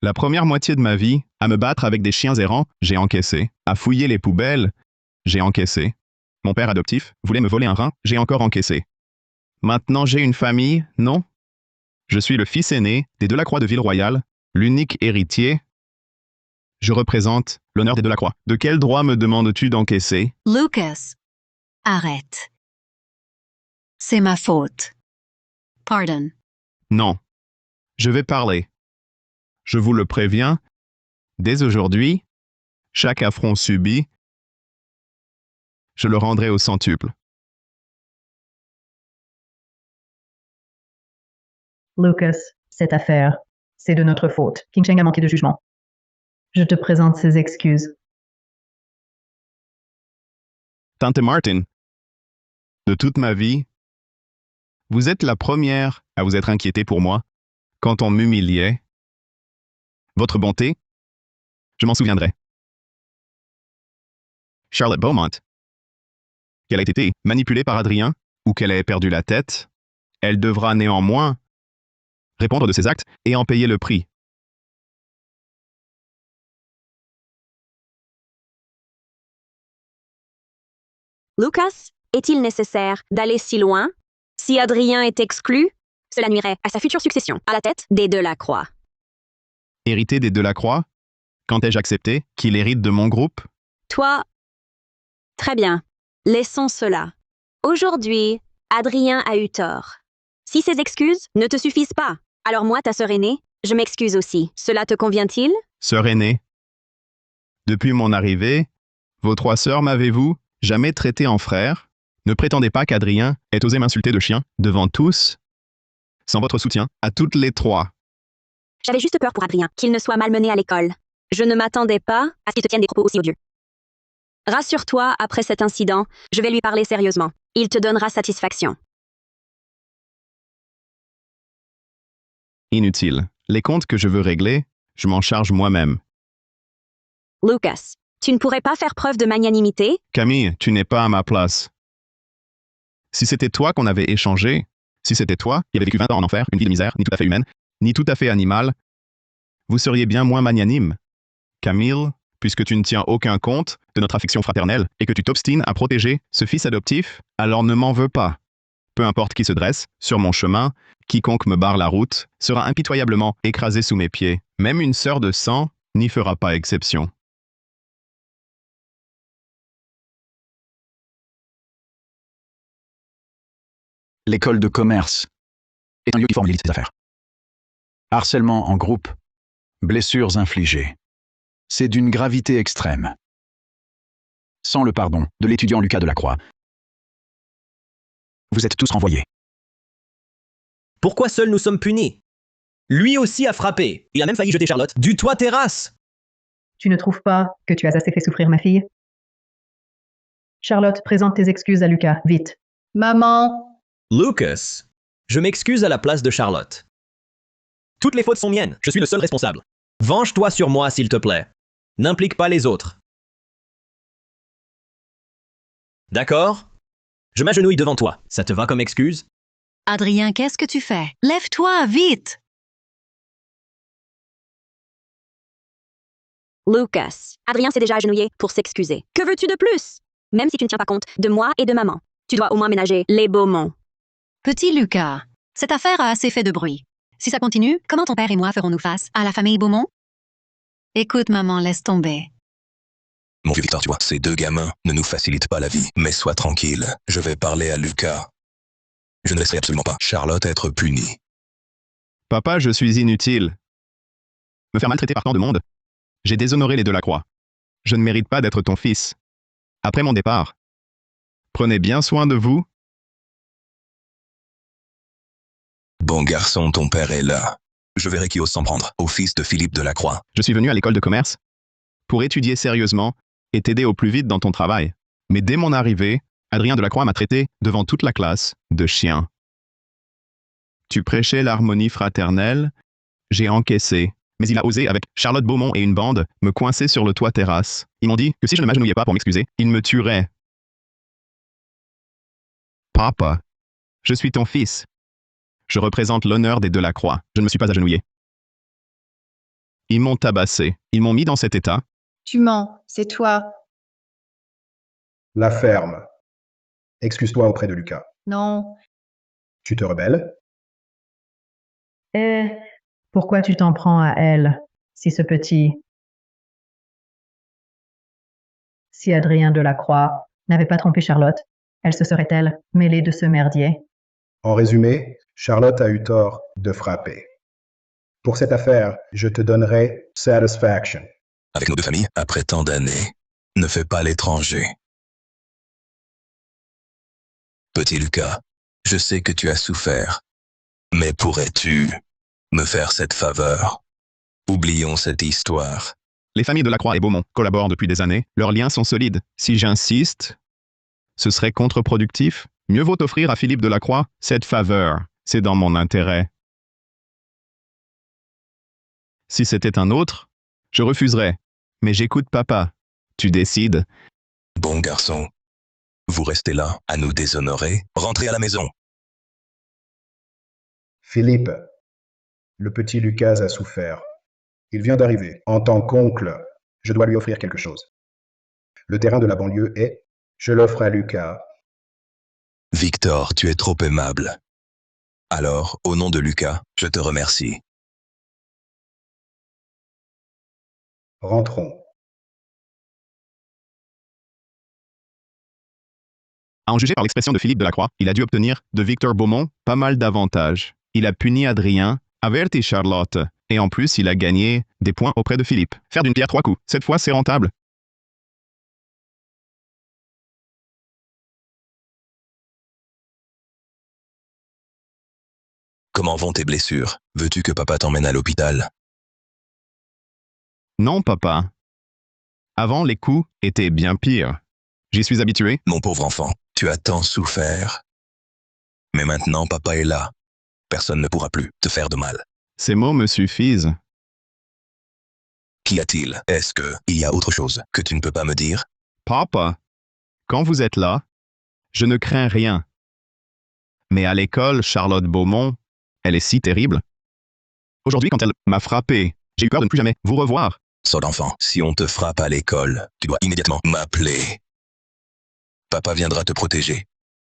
La première moitié de ma vie, à me battre avec des chiens errants, j'ai encaissé. À fouiller les poubelles, j'ai encaissé. Mon père adoptif voulait me voler un rein, j'ai encore encaissé. Maintenant j'ai une famille, non? Je suis le fils aîné des Delacroix de Ville-Royale, l'unique héritier. Je représente l'honneur des Delacroix. De quel droit me demandes-tu d'encaisser? Lucas, arrête. C'est ma faute. Pardon. Non. Je vais parler. Je vous le préviens, dès aujourd'hui, chaque affront subi, je le rendrai au centuple. Lucas, cette affaire, c'est de notre faute. King Cheng a manqué de jugement. Je te présente ses excuses. Tante Martin, de toute ma vie, vous êtes la première à vous être inquiétée pour moi quand on m'humiliait. Votre bonté, je m'en souviendrai. Charlotte Beaumont, qu'elle ait été manipulée par Adrien ou qu'elle ait perdu la tête, elle devra néanmoins répondre de ses actes et en payer le prix. Lucas, est-il nécessaire d'aller si loin? Si Adrien est exclu, cela nuirait à sa future succession à la tête des Delacroix. Hérité des Delacroix? Quand ai-je accepté qu'il hérite de mon groupe? Toi, très bien. Laissons cela. Aujourd'hui, Adrien a eu tort. Si ces excuses ne te suffisent pas, alors moi, ta sœur aînée, je m'excuse aussi. Cela te convient-il? Sœur aînée, depuis mon arrivée, vos 3 sœurs m'avez-vous jamais traité en frère? Ne prétendez pas qu'Adrien ait osé m'insulter de chien devant tous, sans votre soutien à toutes les 3. J'avais juste peur pour Adrien, qu'il ne soit malmené à l'école. Je ne m'attendais pas à ce qu'il te tienne des propos aussi odieux. Rassure-toi, après cet incident, je vais lui parler sérieusement. Il te donnera satisfaction. Inutile. Les comptes que je veux régler, je m'en charge moi-même. Lucas, tu ne pourrais pas faire preuve de magnanimité? Camille, tu n'es pas à ma place. Si c'était toi qu'on avait échangé, si c'était toi qui avait vécu 20 ans en enfer, une vie de misère, ni tout à fait humaine, ni tout à fait animale, vous seriez bien moins magnanime. Camille, puisque tu ne tiens aucun compte de notre affection fraternelle et que tu t'obstines à protéger ce fils adoptif, alors ne m'en veux pas. Peu importe qui se dresse sur mon chemin, quiconque me barre la route sera impitoyablement écrasé sous mes pieds. Même une sœur de sang n'y fera pas exception. L'école de commerce est un lieu qui forme l'élite des affaires. Harcèlement en groupe, blessures infligées. C'est d'une gravité extrême. Sans le pardon de l'étudiant Lucas Delacroix, vous êtes tous renvoyés. Pourquoi seuls nous sommes punis? Lui aussi a frappé. Il a même failli jeter Charlotte du toit terrasse. Tu ne trouves pas que tu as assez fait souffrir ma fille? Charlotte, présente tes excuses à Lucas, vite. Maman, Lucas, je m'excuse à la place de Charlotte. Toutes les fautes sont miennes. Je suis le seul responsable. Venge-toi sur moi, s'il te plaît. N'implique pas les autres. D'accord? Je m'agenouille devant toi. Ça te va comme excuse? Adrien, qu'est-ce que tu fais? Lève-toi, vite! Lucas, Adrien s'est déjà agenouillé pour s'excuser. Que veux-tu de plus? Même si tu ne tiens pas compte de moi et de maman, tu dois au moins ménager les Beaumont. Petit Lucas, cette affaire a assez fait de bruit. Si ça continue, comment ton père et moi ferons-nous face à la famille Beaumont? Écoute, maman, laisse tomber. Mon vieux Victor, tu vois, ces deux gamins ne nous facilitent pas la vie. Mais sois tranquille, je vais parler à Lucas. Je ne laisserai absolument pas Charlotte être punie. Papa, je suis inutile. Me faire maltraiter par tant de monde? J'ai déshonoré les Delacroix. Je ne mérite pas d'être ton fils. Après mon départ, prenez bien soin de vous. Bon garçon, ton père est là. Je verrai qui ose s'en prendre au fils de Philippe Delacroix. Je suis venu à l'école de commerce pour étudier sérieusement et t'aider au plus vite dans ton travail. Mais dès mon arrivée, Adrien Delacroix m'a traité devant toute la classe de chien. Tu prêchais l'harmonie fraternelle, j'ai encaissé. Mais il a osé, avec Charlotte Beaumont et une bande, me coincer sur le toit terrasse. Ils m'ont dit que si je ne m'agenouillais pas pour m'excuser, ils me tueraient. Papa, je suis ton fils. Je représente l'honneur des Delacroix. Je ne me suis pas agenouillé. Ils m'ont tabassé. Ils m'ont mis dans cet état. tu mens, c'est toi. La ferme. Excuse-toi auprès de Lucas. Non, Tu te rebelles? Pourquoi tu t'en prends à elle, si ce petit... Si Adrien Delacroix n'avait pas trompé Charlotte, elle se serait-elle mêlée de ce merdier? En résumé, Charlotte a eu tort de frapper. Pour cette affaire, je te donnerai satisfaction. Avec nos deux familles, après tant d'années, ne fais pas l'étranger. Petit Lucas, je sais que tu as souffert, mais pourrais-tu me faire cette faveur? Oublions cette histoire. Les familles Delacroix et Beaumont collaborent depuis des années. Leurs liens sont solides. Si j'insiste, ce serait contre-productif. Mieux vaut offrir à Philippe Delacroix cette faveur. C'est dans mon intérêt. Si c'était un autre, je refuserais. Mais j'écoute papa. Tu décides. Bon garçon, vous restez là à nous déshonorer. Rentrez à la maison. Philippe, le petit Lucas a souffert. Il vient d'arriver. En tant qu'oncle, je dois lui offrir quelque chose. Le terrain de la banlieue est... Je l'offre à Lucas. Victor, tu es trop aimable. Alors, au nom de Lucas, je te remercie. Rentrons. À en juger par l'expression de Philippe Delacroix, il a dû obtenir de Victor Beaumont pas mal d'avantages. Il a puni Adrien, averti Charlotte, et en plus, il a gagné des points auprès de Philippe. Faire d'une pierre trois coups. Cette fois, c'est rentable. Comment vont tes blessures? Veux-tu que papa t'emmène à l'hôpital? Non, papa. Avant, les coups étaient bien pires. J'y suis habitué. Mon pauvre enfant, tu as tant souffert. Mais maintenant, papa est là. Personne ne pourra plus te faire de mal. Ces mots me suffisent. Qu'y a-t-il? Est-ce qu'il y a autre chose que tu ne peux pas me dire? Papa, quand vous êtes là, je ne crains rien. Mais à l'école, Charlotte Beaumont, elle est si terrible. Aujourd'hui, quand elle m'a frappé, j'ai eu peur de ne plus jamais vous revoir. Sort d'enfant, si on te frappe à l'école, tu dois immédiatement m'appeler. Papa viendra te protéger.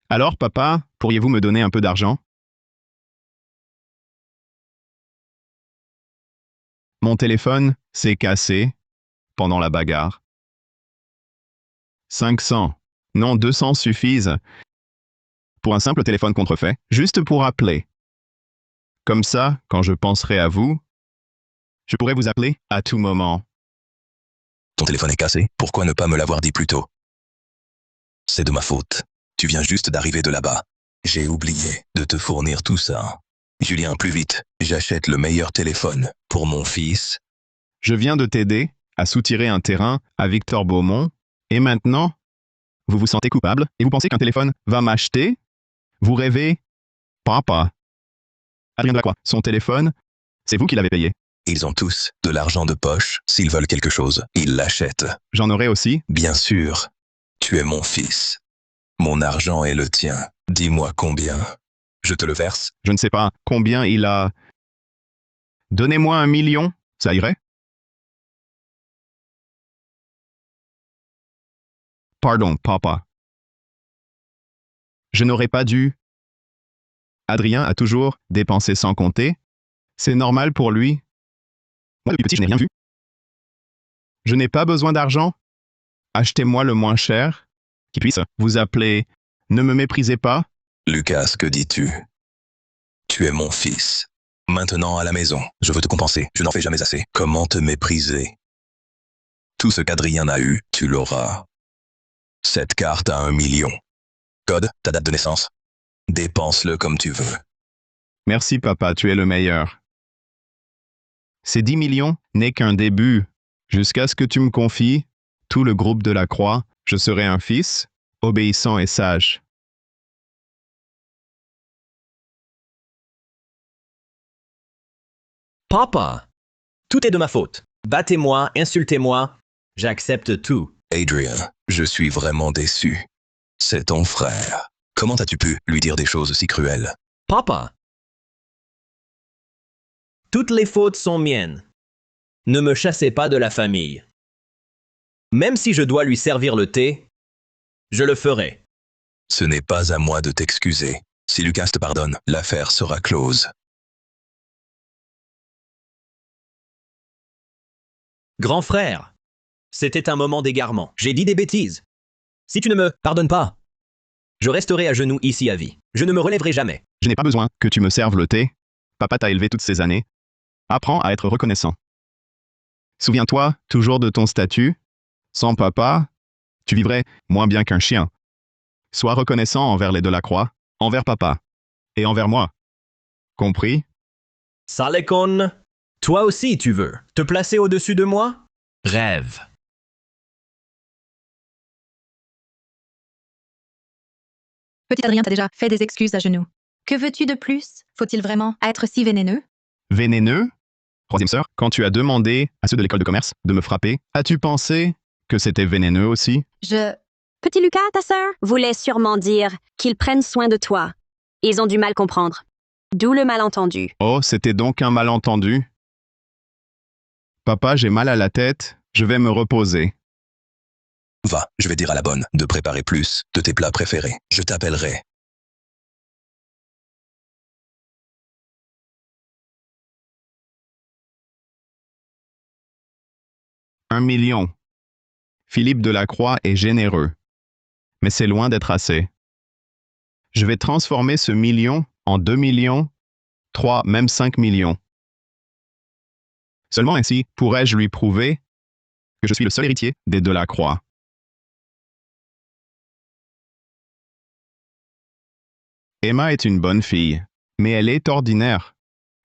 Alors, papa, pourriez-vous me donner un peu d'argent? Mon téléphone s'est cassé pendant la bagarre. 500. Non, 200 suffisent. Pour un simple téléphone contrefait, juste pour appeler. Comme ça, quand je penserai à vous, je pourrai vous appeler à tout moment. Ton téléphone est cassé, pourquoi ne pas me l'avoir dit plus tôt? C'est de ma faute. Tu viens juste d'arriver de là-bas. J'ai oublié de te fournir tout ça. Julien, plus vite, j'achète le meilleur téléphone pour mon fils. Je viens de t'aider à soutirer un terrain à Victor Beaumont, et maintenant, vous vous sentez coupable et vous pensez qu'un téléphone va m'acheter? Vous rêvez? Papa. Adrien Delacroix, son téléphone, c'est vous qui l'avez payé. Ils ont tous de l'argent de poche. S'ils veulent quelque chose, ils l'achètent. J'en aurai aussi? Bien sûr. Tu es mon fils. Mon argent est le tien. Dis-moi combien. Je te le verse. Je ne sais pas combien il a... Donnez-moi 1 million, ça irait? Pardon, papa. Je n'aurais pas dû. Adrien a toujours dépensé sans compter. C'est normal pour lui. Moi, depuis petit, je n'ai rien vu. Je n'ai pas besoin d'argent. Achetez-moi le moins cher, qui puisse vous appeler. Ne me méprisez pas. Lucas, que dis-tu? Tu es mon fils. Maintenant à la maison, je veux te compenser. Je n'en fais jamais assez. Comment te mépriser? Tout ce qu'Adrien a eu, tu l'auras. Cette carte à 1 million. Code, ta date de naissance. Dépense-le comme tu veux. Merci, papa, tu es le meilleur. Ces 10 millions n'est qu'un début. Jusqu'à ce que tu me confies, tout le groupe de la Croix, je serai un fils, obéissant et sage. Papa, tout est de ma faute. Battez-moi, insultez-moi, j'accepte tout. Adrien, je suis vraiment déçu. C'est ton frère. Comment as-tu pu lui dire des choses si cruelles? Papa, toutes les fautes sont miennes. Ne me chassez pas de la famille. Même si je dois lui servir le thé, je le ferai. Ce n'est pas à moi de t'excuser. Si Lucas te pardonne, l'affaire sera close. Grand frère, c'était un moment d'égarement. J'ai dit des bêtises. Si tu ne me pardonnes pas, je resterai à genoux ici à vie. Je ne me relèverai jamais. Je n'ai pas besoin que tu me serves le thé. Papa t'a élevé toutes ces années. Apprends à être reconnaissant. Souviens-toi toujours de ton statut. Sans papa, tu vivrais moins bien qu'un chien. Sois reconnaissant envers les Delacroix, envers papa et envers moi. Compris? Salekon, toi aussi tu veux te placer au-dessus de moi? Rêve. Petit Adrien t'a déjà fait des excuses à genoux. Que veux-tu de plus? Faut-il vraiment être si vénéneux? Vénéneux? Troisième sœur, quand tu as demandé à ceux de l'école de commerce de me frapper, as-tu pensé que c'était vénéneux aussi? Petit Lucas, ta sœur, voulait sûrement dire qu'ils prennent soin de toi. Ils ont du mal comprendre. D'où le malentendu. Oh, c'était donc un malentendu. Papa, j'ai mal à la tête, je vais me reposer. Va, je vais dire à la bonne de préparer plus de tes plats préférés. Je t'appellerai. Un million. Philippe Delacroix est généreux. Mais c'est loin d'être assez. Je vais transformer ce million en 2 millions, 3, même 5 millions. Seulement ainsi pourrais-je lui prouver que je suis le seul héritier des Delacroix. Emma est une bonne fille, mais elle est ordinaire.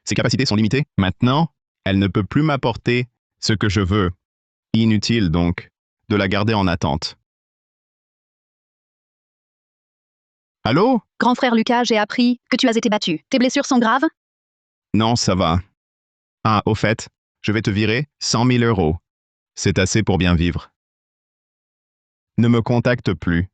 Ses capacités sont limitées. Maintenant, elle ne peut plus m'apporter Ce que je veux. Inutile, donc, de la garder en attente. Allô? Grand frère Lucas, j'ai appris que tu as été battu. Tes blessures sont graves? Non, ça va. Ah, au fait, je vais te virer 100 000 euros. C'est assez pour bien vivre. Ne me contacte plus.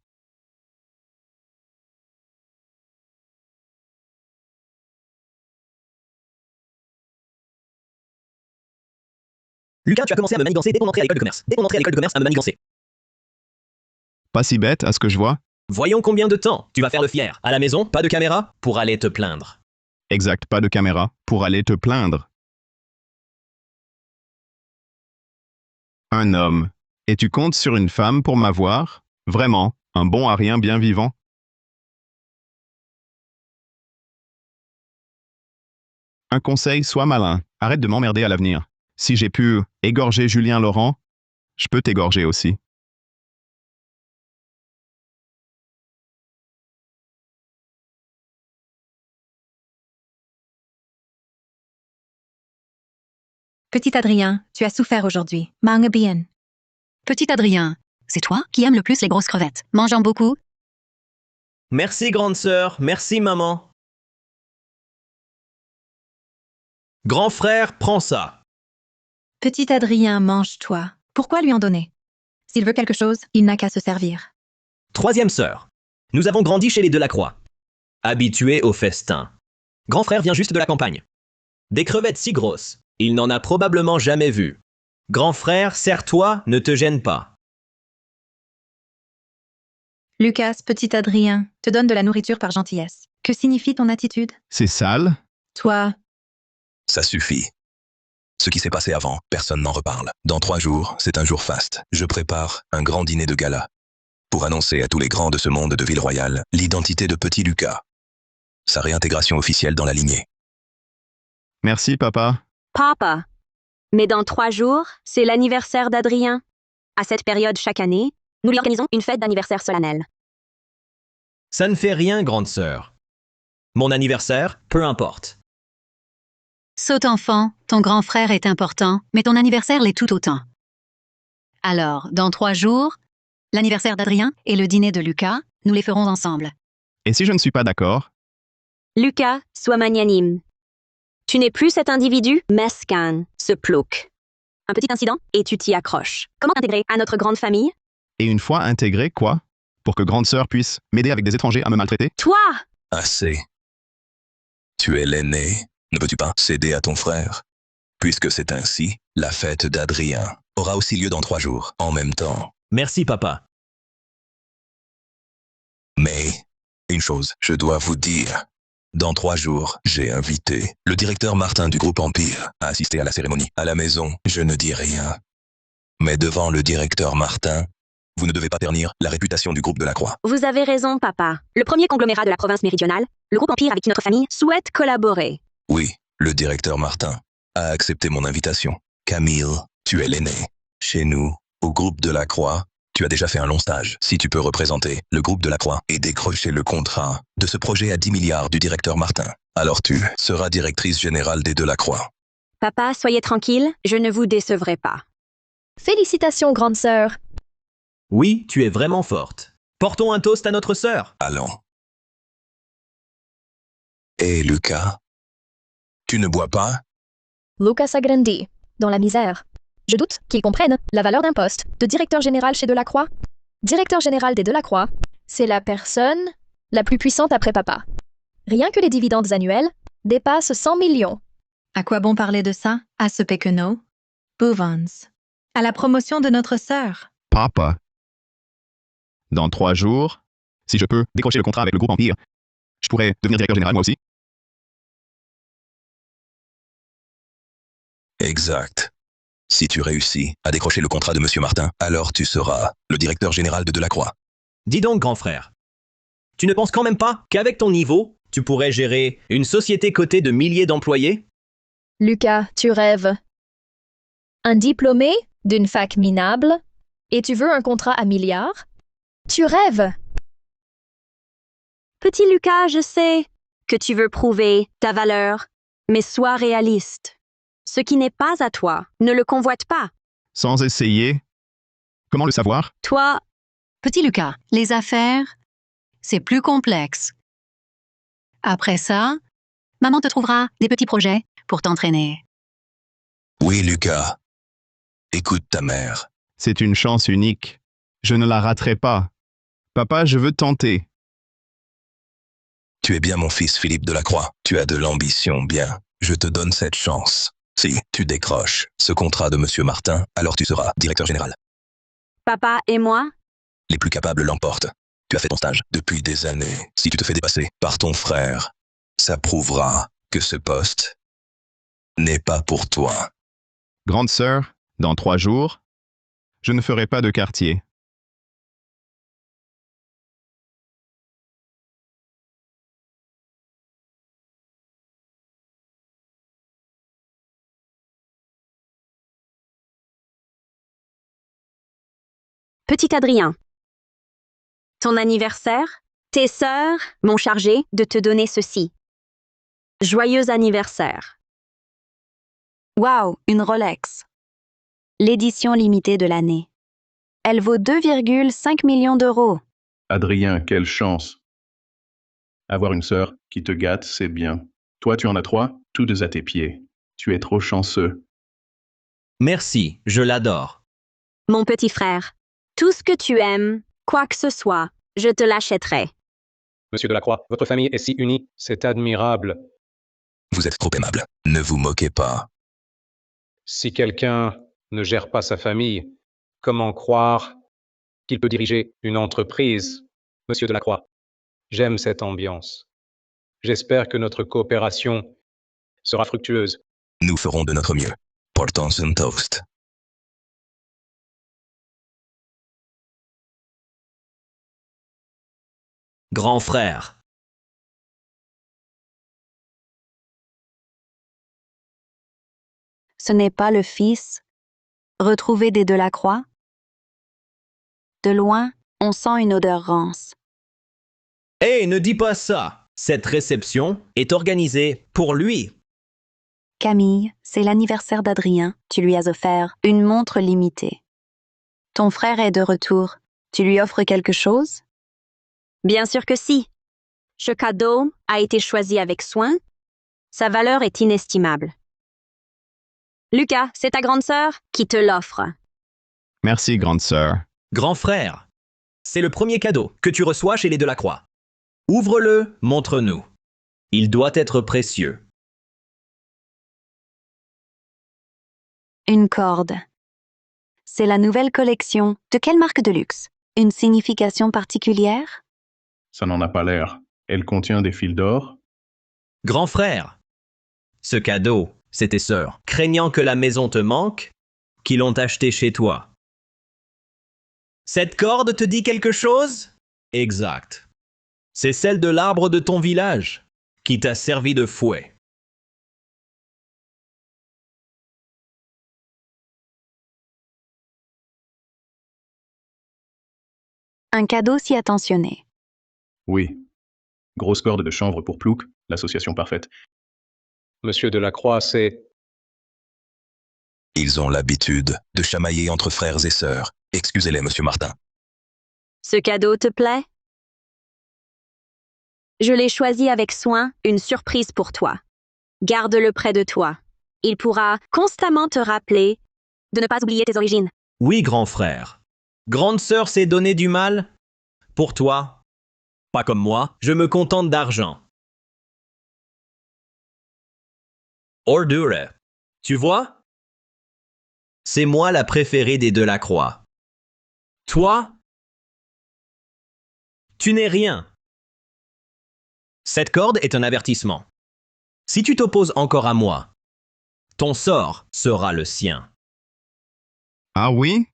Lucas, tu as commencé à me manigancer dès ton entrée à l'école de commerce. Dès ton entrée à l'école de commerce, à me manigancer. Pas si bête, à ce que je vois. Voyons combien de temps tu vas faire le fier. À la maison, pas de caméra pour aller te plaindre. Exact, pas de caméra pour aller te plaindre. Un homme. Et tu comptes sur une femme pour m'avoir? Vraiment, un bon à rien bien vivant? Un conseil, sois malin. Arrête de m'emmerder à l'avenir. Si j'ai pu égorger Julien Laurent, je peux t'égorger aussi. Petit Adrien, tu as souffert aujourd'hui. Mange bien. Petit Adrien, c'est toi qui aimes le plus les grosses crevettes. Mangeant beaucoup? Merci grande sœur, merci maman. Grand frère, prends ça. Petit Adrien, mange-toi. Pourquoi lui en donner? S'il veut quelque chose, il n'a qu'à se servir. Troisième sœur. Nous avons grandi chez les Delacroix. Habitués au festin. Grand frère vient juste de la campagne. Des crevettes si grosses, il n'en a probablement jamais vu. Grand frère, sers-toi, ne te gêne pas. Lucas, petit Adrien, te donne de la nourriture par gentillesse. Que signifie ton attitude? C'est sale? Toi, Ça suffit. Ce qui s'est passé avant, personne n'en reparle. Dans 3 jours, c'est un jour faste. Je prépare un grand dîner de gala pour annoncer à tous les grands de ce monde de Ville-Royale l'identité de petit Lucas. Sa réintégration officielle dans la lignée. Merci, papa. Papa. Mais dans 3 jours, c'est l'anniversaire d'Adrien. À cette période chaque année, nous lui organisons une fête d'anniversaire solennelle. Ça ne fait rien, grande sœur. Mon anniversaire, peu importe. Saute enfant, ton grand frère est important, mais ton anniversaire l'est tout autant. Alors, dans 3 jours, l'anniversaire d'Adrien et le dîner de Lucas, nous les ferons ensemble. Et si je ne suis pas d'accord? Lucas, sois magnanime. Tu n'es plus cet individu mesquin, ce plouc. Un petit incident et tu t'y accroches. Comment t'intégrer à notre grande famille? Et une fois intégré, quoi? Pour que grande sœur puisse m'aider avec des étrangers à me maltraiter? Toi! Assez. Tu es l'aîné. Ne peux-tu pas céder à ton frère? Puisque c'est ainsi, la fête d'Adrien aura aussi lieu dans 3 jours, en même temps. Merci, papa. Mais, une chose, je dois vous dire. Dans 3 jours, j'ai invité le directeur Martin du groupe Empire à assister à la cérémonie. À la maison, je ne dis rien. Mais devant le directeur Martin, vous ne devez pas ternir la réputation du groupe Delacroix. Vous avez raison, papa. Le premier conglomérat de la province méridionale, le groupe Empire avec qui notre famille souhaite collaborer. Oui, le directeur Martin a accepté mon invitation. Camille, tu es l'aîné. Chez nous, au groupe Delacroix, tu as déjà fait un long stage. Si tu peux représenter le groupe Delacroix et décrocher le contrat de ce projet à 10 milliards du directeur Martin, alors tu seras directrice générale des Delacroix. Papa, soyez tranquille, je ne vous décevrai pas. Félicitations, grande sœur. Oui, tu es vraiment forte. Portons un toast à notre sœur. Allons. Et Lucas? Tu ne bois pas? Lucas a grandi, dans la misère. Je doute qu'il comprenne la valeur d'un poste de directeur général chez Delacroix. Directeur général des Delacroix, c'est la personne la plus puissante après papa. Rien que les dividendes annuels dépassent 100 millions. À quoi bon parler de ça? À ce Péquenot? Bouvans. À la promotion de notre sœur. Papa. Dans 3 jours, si je peux décrocher le contrat avec le groupe Empire, je pourrais devenir directeur général moi aussi. Exact. Si tu réussis à décrocher le contrat de Monsieur Martin, alors tu seras le directeur général de Delacroix. Dis donc, grand frère. Tu ne penses quand même pas qu'avec ton niveau, tu pourrais gérer une société cotée de milliers d'employés? Lucas, tu rêves. Un diplômé d'une fac minable et tu veux un contrat à milliards? Tu rêves. Petit Lucas, je sais que tu veux prouver ta valeur, mais sois réaliste. Ce qui n'est pas à toi, ne le convoite pas. Sans essayer? Comment le savoir? Toi, Petit Lucas, les affaires, c'est plus complexe. Après ça, maman te trouvera des petits projets pour t'entraîner. Oui, Lucas. Écoute ta mère. C'est une chance unique. Je ne la raterai pas. Papa, je veux tenter. Tu es bien mon fils Philippe Delacroix. Tu as de l'ambition, bien. Je te donne cette chance. Si tu décroches ce contrat de Monsieur Martin, alors tu seras directeur général. papa et moi, Les plus capables l'emportent. Tu as fait ton stage depuis des années. Si tu te fais dépasser par ton frère, ça prouvera que ce poste n'est pas pour toi. Grande sœur, dans 3 jours, je ne ferai pas de quartier. petit Adrien. Ton anniversaire, tes sœurs m'ont chargé de te donner ceci. Joyeux anniversaire. Waouh, une Rolex. L'édition limitée de l'année. Elle vaut 2,5 millions d'euros. Adrien, quelle chance. Avoir une sœur qui te gâte, c'est bien. Toi, tu en as 3, toutes à tes pieds. Tu es trop chanceux. Merci, je l'adore. Mon petit frère, tout ce que tu aimes, quoi que ce soit, je te l'achèterai. Monsieur Delacroix, votre famille est si unie, c'est admirable. Vous êtes trop aimable. Ne vous moquez pas. Si quelqu'un ne gère pas sa famille, comment croire qu'il peut diriger une entreprise, Monsieur Delacroix? J'aime cette ambiance. J'espère que notre coopération sera fructueuse. Nous ferons de notre mieux. Portons un toast. Grand frère. Ce n'est pas le fils retrouvé des Delacroix? De loin, on sent une odeur rance. Hé, ne dis pas ça. Cette réception est organisée pour lui. Camille, c'est l'anniversaire d'Adrien. Tu lui as offert une montre limitée. Ton frère est de retour. Tu lui offres quelque chose? Bien sûr que si. Ce cadeau a été choisi avec soin. Sa valeur est inestimable. Lucas, c'est ta grande sœur qui te l'offre. Merci, grande sœur. Grand frère. C'est le premier cadeau que tu reçois chez les Delacroix. Ouvre-le, montre-nous. Il doit être précieux. Une corde. C'est la nouvelle collection. De quelle marque de luxe? Une signification particulière? Ça n'en a pas l'air. Elle contient des fils d'or. Grand frère. Ce cadeau, c'est tes sœurs, craignant que la maison te manque, qui l'ont acheté chez toi. Cette corde te dit quelque chose? Exact. C'est celle de l'arbre de ton village, qui t'a servi de fouet. Un cadeau si attentionné. Oui. Grosse corde de chanvre pour Plouc, l'association parfaite. Monsieur Delacroix, c'est... Ils ont l'habitude de chamailler entre frères et sœurs. Excusez-les, Monsieur Martin. Ce cadeau te plaît? Je l'ai choisi avec soin, une surprise pour toi. Garde-le près de toi. Il pourra constamment te rappeler de ne pas oublier tes origines. Oui, grand frère. Grande sœur s'est donné du mal? Pour toi? Pas comme moi, je me contente d'argent. Ordure. Tu vois? C'est moi la préférée des Delacroix. Toi? Tu n'es rien. Cette corde est un avertissement. Si tu t'opposes encore à moi, ton sort sera le sien. Ah oui?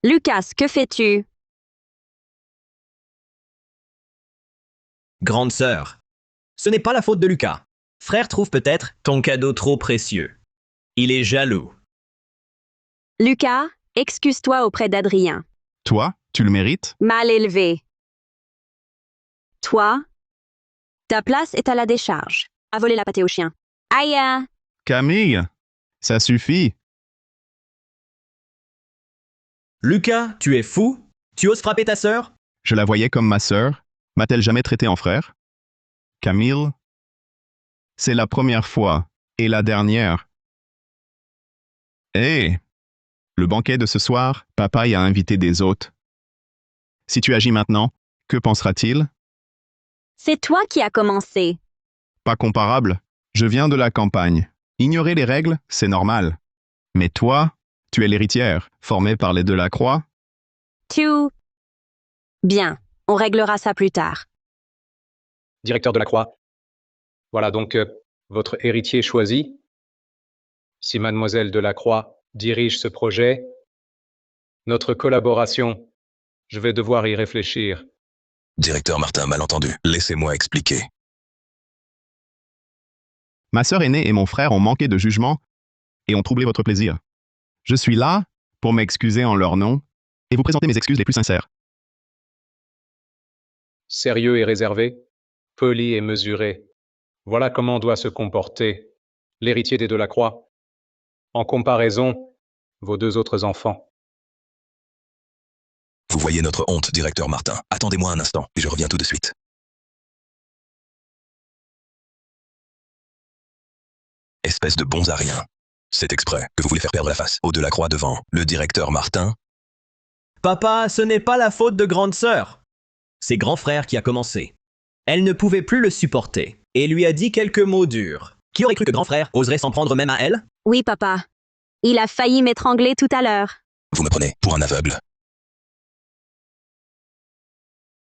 Lucas, que fais-tu? Grande sœur, ce n'est pas la faute de Lucas. Frère trouve peut-être ton cadeau trop précieux. Il est jaloux. Lucas, excuse-toi auprès d'Adrien. Toi, tu le mérites? Mal élevé. Toi, ta place est à la décharge. À voler la pâtée au chien. Aïe! Camille, ça suffit. Lucas, tu es fou? Tu oses frapper ta sœur? Je la voyais comme ma sœur. M'a-t-elle jamais traité en frère? Camille, c'est la première fois et la dernière. Hé! Le banquet de ce soir, papa y a invité des hôtes. Si tu agis maintenant, que pensera-t-il? C'est toi qui as commencé. Pas comparable. Je viens de la campagne. Ignorer les règles, c'est normal. Mais toi, tu es l'héritière, formée par les Delacroix. Bien, on réglera ça plus tard. Directeur Delacroix. Voilà donc votre héritier choisi. Si mademoiselle Delacroix dirige ce projet, notre collaboration, je vais devoir y réfléchir. Directeur Martin, malentendu. Laissez-moi expliquer. Ma sœur aînée et mon frère ont manqué de jugement et ont troublé votre plaisir. Je suis là pour m'excuser en leur nom et vous présenter mes excuses les plus sincères. Sérieux et réservé, poli et mesuré. Voilà comment doit se comporter l'héritier des Delacroix. En comparaison, vos deux autres enfants. Vous voyez notre honte, directeur Martin. Attendez-moi un instant et je reviens tout de suite. Espèce de bons à rien. C'est exprès que vous voulez faire perdre la face au Delacroix devant le directeur Martin. Papa, ce n'est pas la faute de grande sœur. C'est grand frère qui a commencé. Elle ne pouvait plus le supporter et lui a dit quelques mots durs. Qui aurait cru que grand frère oserait s'en prendre même à elle? Oui, papa. Il a failli m'étrangler tout à l'heure. Vous me prenez pour un aveugle.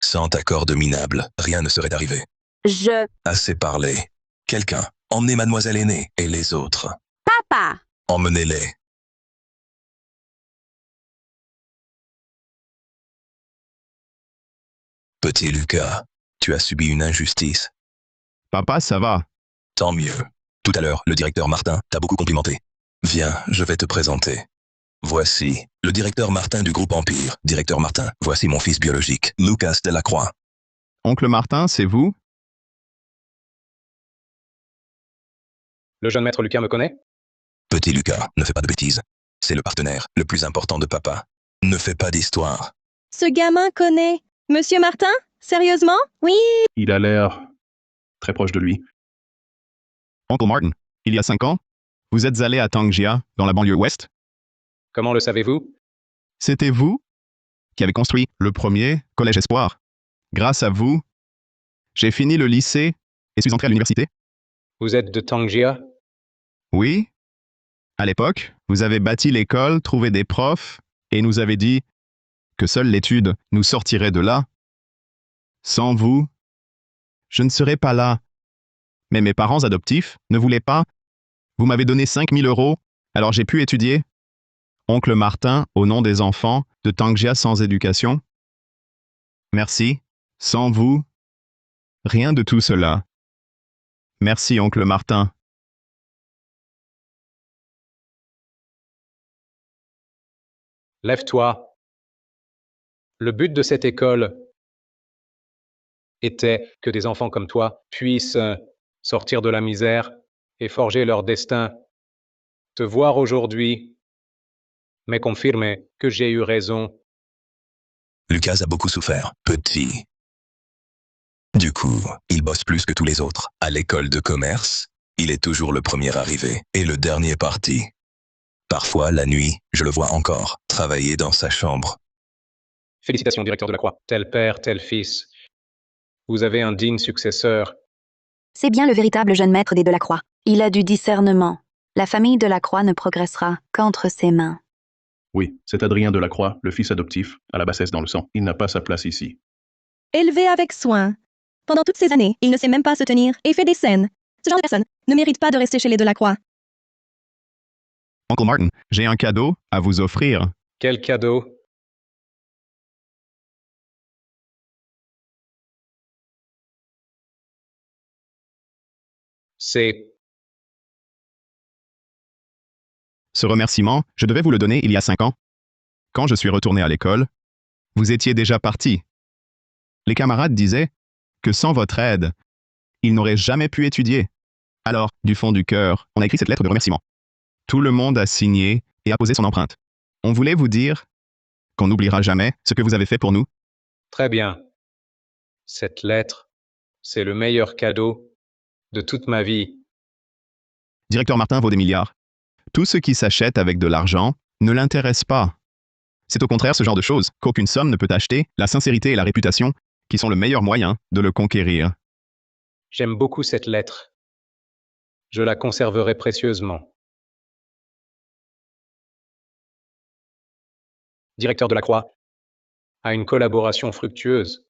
Sans accord de minable, rien ne serait arrivé. Assez parlé. Quelqu'un, emmenez mademoiselle aînée et les autres. Papa! Emmenez-les. Petit Lucas, tu as subi une injustice. Papa, ça va. Tant mieux. Tout à l'heure, le directeur Martin t'a beaucoup complimenté. Viens, je vais te présenter. Voici le directeur Martin du groupe Empire. Directeur Martin, voici mon fils biologique, Lucas Delacroix. Oncle Martin, c'est vous? Le jeune maître Lucas me connaît? Petit Lucas, ne fais pas de bêtises. C'est le partenaire le plus important de papa. Ne fais pas d'histoire. Ce gamin connaît Monsieur Martin? Sérieusement? Oui. Il a l'air très proche de lui. Oncle Martin, il y a 5 ans, vous êtes allé à Tangia, dans la banlieue ouest? Comment le savez-vous? C'était vous qui avez construit le premier Collège Espoir. Grâce à vous, j'ai fini le lycée et suis entré à l'université. Vous êtes de Tangia? Oui. À l'époque, vous avez bâti l'école, trouvé des profs, et nous avez dit que seule l'étude nous sortirait de là. Sans vous, je ne serais pas là. Mais mes parents adoptifs ne voulaient pas. Vous m'avez donné 5 000 €, alors j'ai pu étudier. Oncle Martin, au nom des enfants de Tangia sans éducation. Merci. Sans vous, rien de tout cela. Merci, oncle Martin. Lève-toi. Le but de cette école était que des enfants comme toi puissent sortir de la misère et forger leur destin. Te voir aujourd'hui me confirme que j'ai eu raison. Lucas a beaucoup souffert, petit. Du coup, il bosse plus que tous les autres. À l'école de commerce, il est toujours le premier arrivé et le dernier parti. Parfois, la nuit, je le vois encore, travailler dans sa chambre. Félicitations, directeur Delacroix. Tel père, tel fils. Vous avez un digne successeur. C'est bien le véritable jeune maître des Delacroix. Il a du discernement. La famille Delacroix ne progressera qu'entre ses mains. Oui, c'est Adrien Delacroix, le fils adoptif, à la bassesse dans le sang. Il n'a pas sa place ici. Élevé avec soin. Pendant toutes ces années, il ne sait même pas se tenir et fait des scènes. Ce genre de personne ne mérite pas de rester chez les Delacroix. Oncle Martin, j'ai un cadeau à vous offrir. Quel cadeau? C'est... Ce remerciement, je devais vous le donner il y a 5 ans. Quand je suis retourné à l'école, vous étiez déjà parti. Les camarades disaient que sans votre aide, ils n'auraient jamais pu étudier. Alors, du fond du cœur, on a écrit cette lettre de remerciement. Tout le monde a signé et a posé son empreinte. On voulait vous dire qu'on n'oubliera jamais ce que vous avez fait pour nous. Très bien. Cette lettre, c'est le meilleur cadeau de toute ma vie. Directeur Martin vaut des milliards. Tout ce qui s'achète avec de l'argent ne l'intéresse pas. C'est au contraire ce genre de choses qu'aucune somme ne peut acheter, la sincérité et la réputation, qui sont le meilleur moyen de le conquérir. J'aime beaucoup cette lettre. Je la conserverai précieusement. Directeur de la Croix, à une collaboration fructueuse.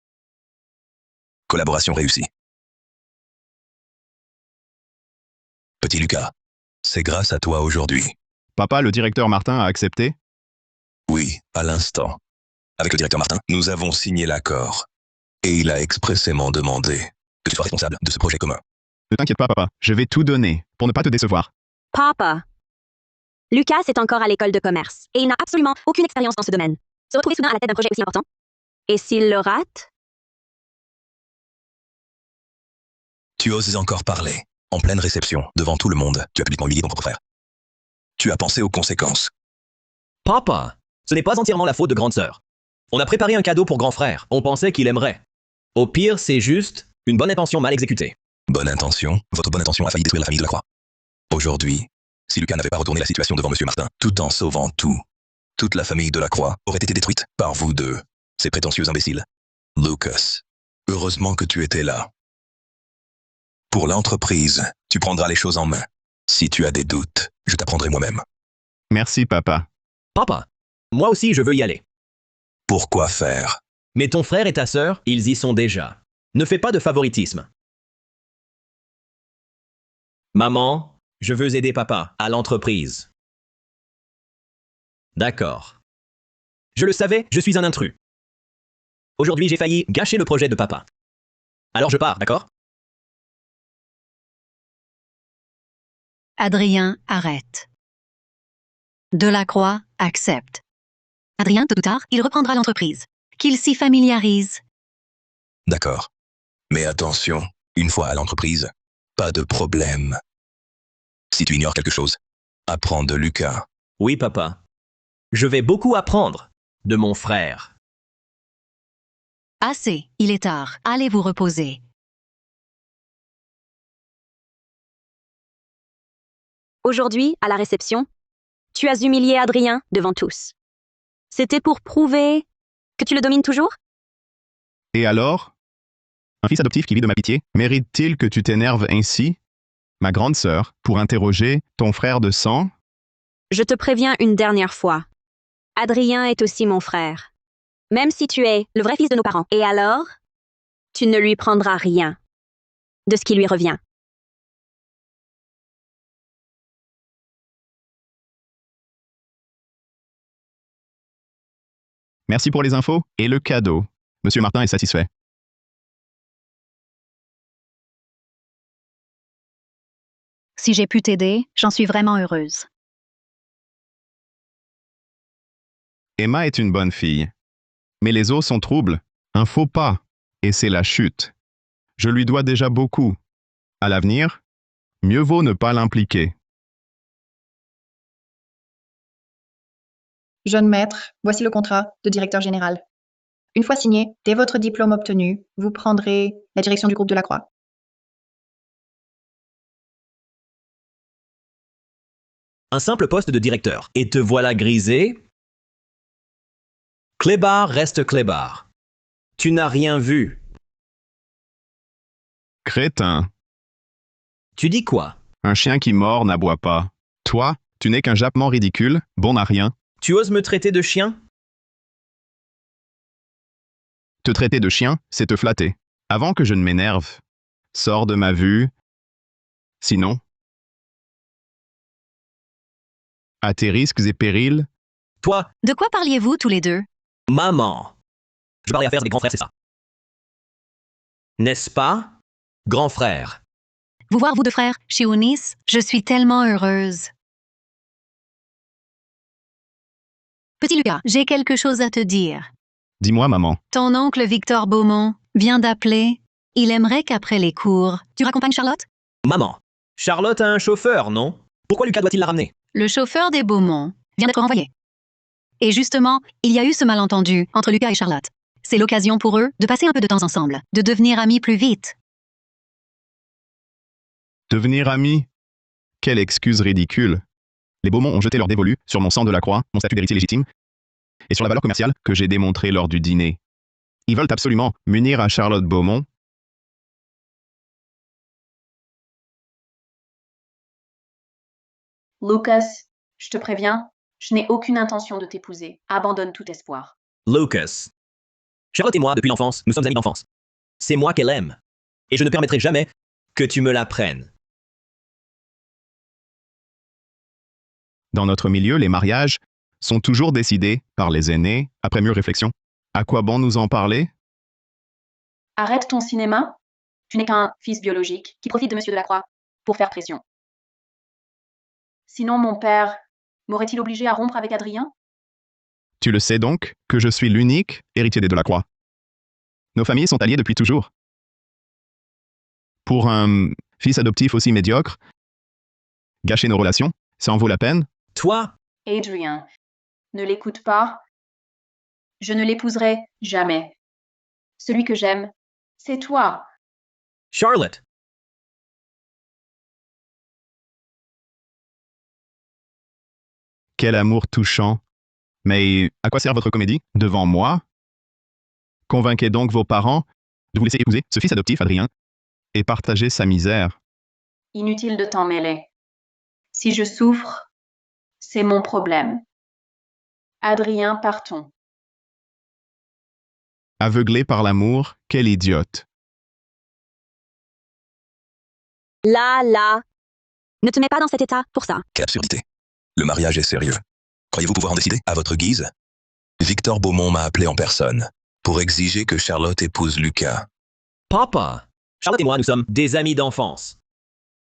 Collaboration réussie. Petit Lucas, c'est grâce à toi aujourd'hui. Papa, le directeur Martin a accepté? Oui, à l'instant. Avec le directeur Martin, nous avons signé l'accord. Et il a expressément demandé que tu sois responsable de ce projet commun. Ne t'inquiète pas, papa. Je vais tout donner pour ne pas te décevoir. Papa. Lucas est encore à l'école de commerce et il n'a absolument aucune expérience dans ce domaine. Se retrouver soudain à la tête d'un projet aussi important? Et s'il le rate? Tu oses encore parler. En pleine réception, devant tout le monde, tu as publiquement humilié ton propre frère. Tu as pensé aux conséquences. Papa, ce n'est pas entièrement la faute de grande sœur. On a préparé un cadeau pour grand frère. On pensait qu'il aimerait. Au pire, c'est juste une bonne intention mal exécutée. Bonne intention? Votre bonne intention a failli détruire la famille de la Croix. Aujourd'hui, si Lucas n'avait pas retourné la situation devant Monsieur Martin, tout en sauvant tout, toute la famille de la Croix aurait été détruite par vous deux, ces prétentieux imbéciles. Lucas, heureusement que tu étais là. Pour l'entreprise, tu prendras les choses en main. Si tu as des doutes, je t'apprendrai moi-même. Merci, papa. Papa, moi aussi je veux y aller. Pourquoi faire? Mais ton frère et ta sœur, ils y sont déjà. Ne fais pas de favoritisme. Maman, je veux aider papa à l'entreprise. D'accord. Je le savais, je suis un intrus. Aujourd'hui, j'ai failli gâcher le projet de papa. Alors je pars, d'accord? Adrien arrête. Delacroix accepte. Adrien, tôt ou tard, il reprendra l'entreprise. Qu'il s'y familiarise. D'accord. Mais attention, une fois à l'entreprise, pas de problème. Si tu ignores quelque chose, apprends de Lucas. Oui, papa. Je vais beaucoup apprendre de mon frère. Assez, il est tard. Allez vous reposer. Aujourd'hui, à la réception, tu as humilié Adrien devant tous. C'était pour prouver que tu le domines toujours? Et alors? Un fils adoptif qui vit de ma pitié, mérite-t-il que tu t'énerves ainsi? Ma grande sœur, pour interroger ton frère de sang? Je te préviens une dernière fois. Adrien est aussi mon frère. Même si tu es le vrai fils de nos parents. Et alors? Tu ne lui prendras rien de ce qui lui revient. Merci pour les infos et le cadeau. Monsieur Martin est satisfait. Si j'ai pu t'aider, j'en suis vraiment heureuse. Emma est une bonne fille. Mais les eaux sont troubles. Un faux pas. Et c'est la chute. Je lui dois déjà beaucoup. À l'avenir, mieux vaut ne pas l'impliquer. Jeune maître, voici le contrat de directeur général. Une fois signé, dès votre diplôme obtenu, vous prendrez la direction du groupe de la Croix. Un simple poste de directeur. Et te voilà grisé? Clébard reste clébard. Tu n'as rien vu. Crétin. Tu dis quoi? Un chien qui mord n'aboie pas. Toi, tu n'es qu'un jappement ridicule, bon à rien. Tu oses me traiter de chien? Te traiter de chien, c'est te flatter. Avant que je ne m'énerve. Sors de ma vue. Sinon, à tes risques et périls. Toi, De quoi parliez-vous tous les deux? maman. Je parle à faire des grands frères, c'est ça. N'est-ce pas, grand frère? Vous voir vous deux frères, chez Onis, je suis tellement heureuse. Petit Lucas, j'ai quelque chose à te dire. Dis-moi, maman. Ton oncle Victor Beaumont vient d'appeler. Il aimerait qu'après les cours, tu raccompagnes Charlotte? Maman, Charlotte a un chauffeur, non? Pourquoi Lucas doit-il la ramener? Le chauffeur des Beaumont vient d'être renvoyé. Et justement, il y a eu ce malentendu entre Lucas et Charlotte. C'est l'occasion pour eux de passer un peu de temps ensemble, de devenir amis plus vite. Devenir amis? Quelle excuse ridicule. Les Beaumont ont jeté leur dévolu sur mon sang de la croix, mon statut d'héritier légitime, et sur la valeur commerciale que j'ai démontrée lors du dîner. Ils veulent absolument m'unir à Charlotte Beaumont. Lucas, je te préviens, je n'ai aucune intention de t'épouser. Abandonne tout espoir. Lucas. Charlotte et moi, depuis l'enfance, nous sommes amis d'enfance. C'est moi qu'elle aime. Et je ne permettrai jamais que tu me la prennes. Dans notre milieu, les mariages sont toujours décidés par les aînés après mûre réflexion. À quoi bon nous en parler? Arrête ton cinéma. Tu n'es qu'un fils biologique qui profite de Monsieur Delacroix pour faire pression. Sinon, mon père m'aurait-il obligé à rompre avec Adrien? Tu le sais donc que je suis l'unique héritier des Delacroix. Nos familles sont alliées depuis toujours. Pour un fils adoptif aussi médiocre, gâcher nos relations, ça en vaut la peine? Toi? Adrien, ne l'écoute pas. Je ne l'épouserai jamais. Celui que j'aime, c'est toi. Charlotte. Quel amour touchant. Mais à quoi sert votre comédie? Devant moi? Convainquez donc vos parents de vous laisser épouser ce fils adoptif, Adrien, et partager sa misère. Inutile de t'en mêler. Si je souffre, c'est mon problème. Adrien, partons. Aveuglé par l'amour, quel idiote. Là. Ne te mets pas dans cet état pour ça. Quelle absurdité. Le mariage est sérieux. Croyez-vous pouvoir en décider à votre guise? Victor Beaumont m'a appelé en personne pour exiger que Charlotte épouse Lucas. Papa. Charlotte et moi, nous sommes des amis d'enfance.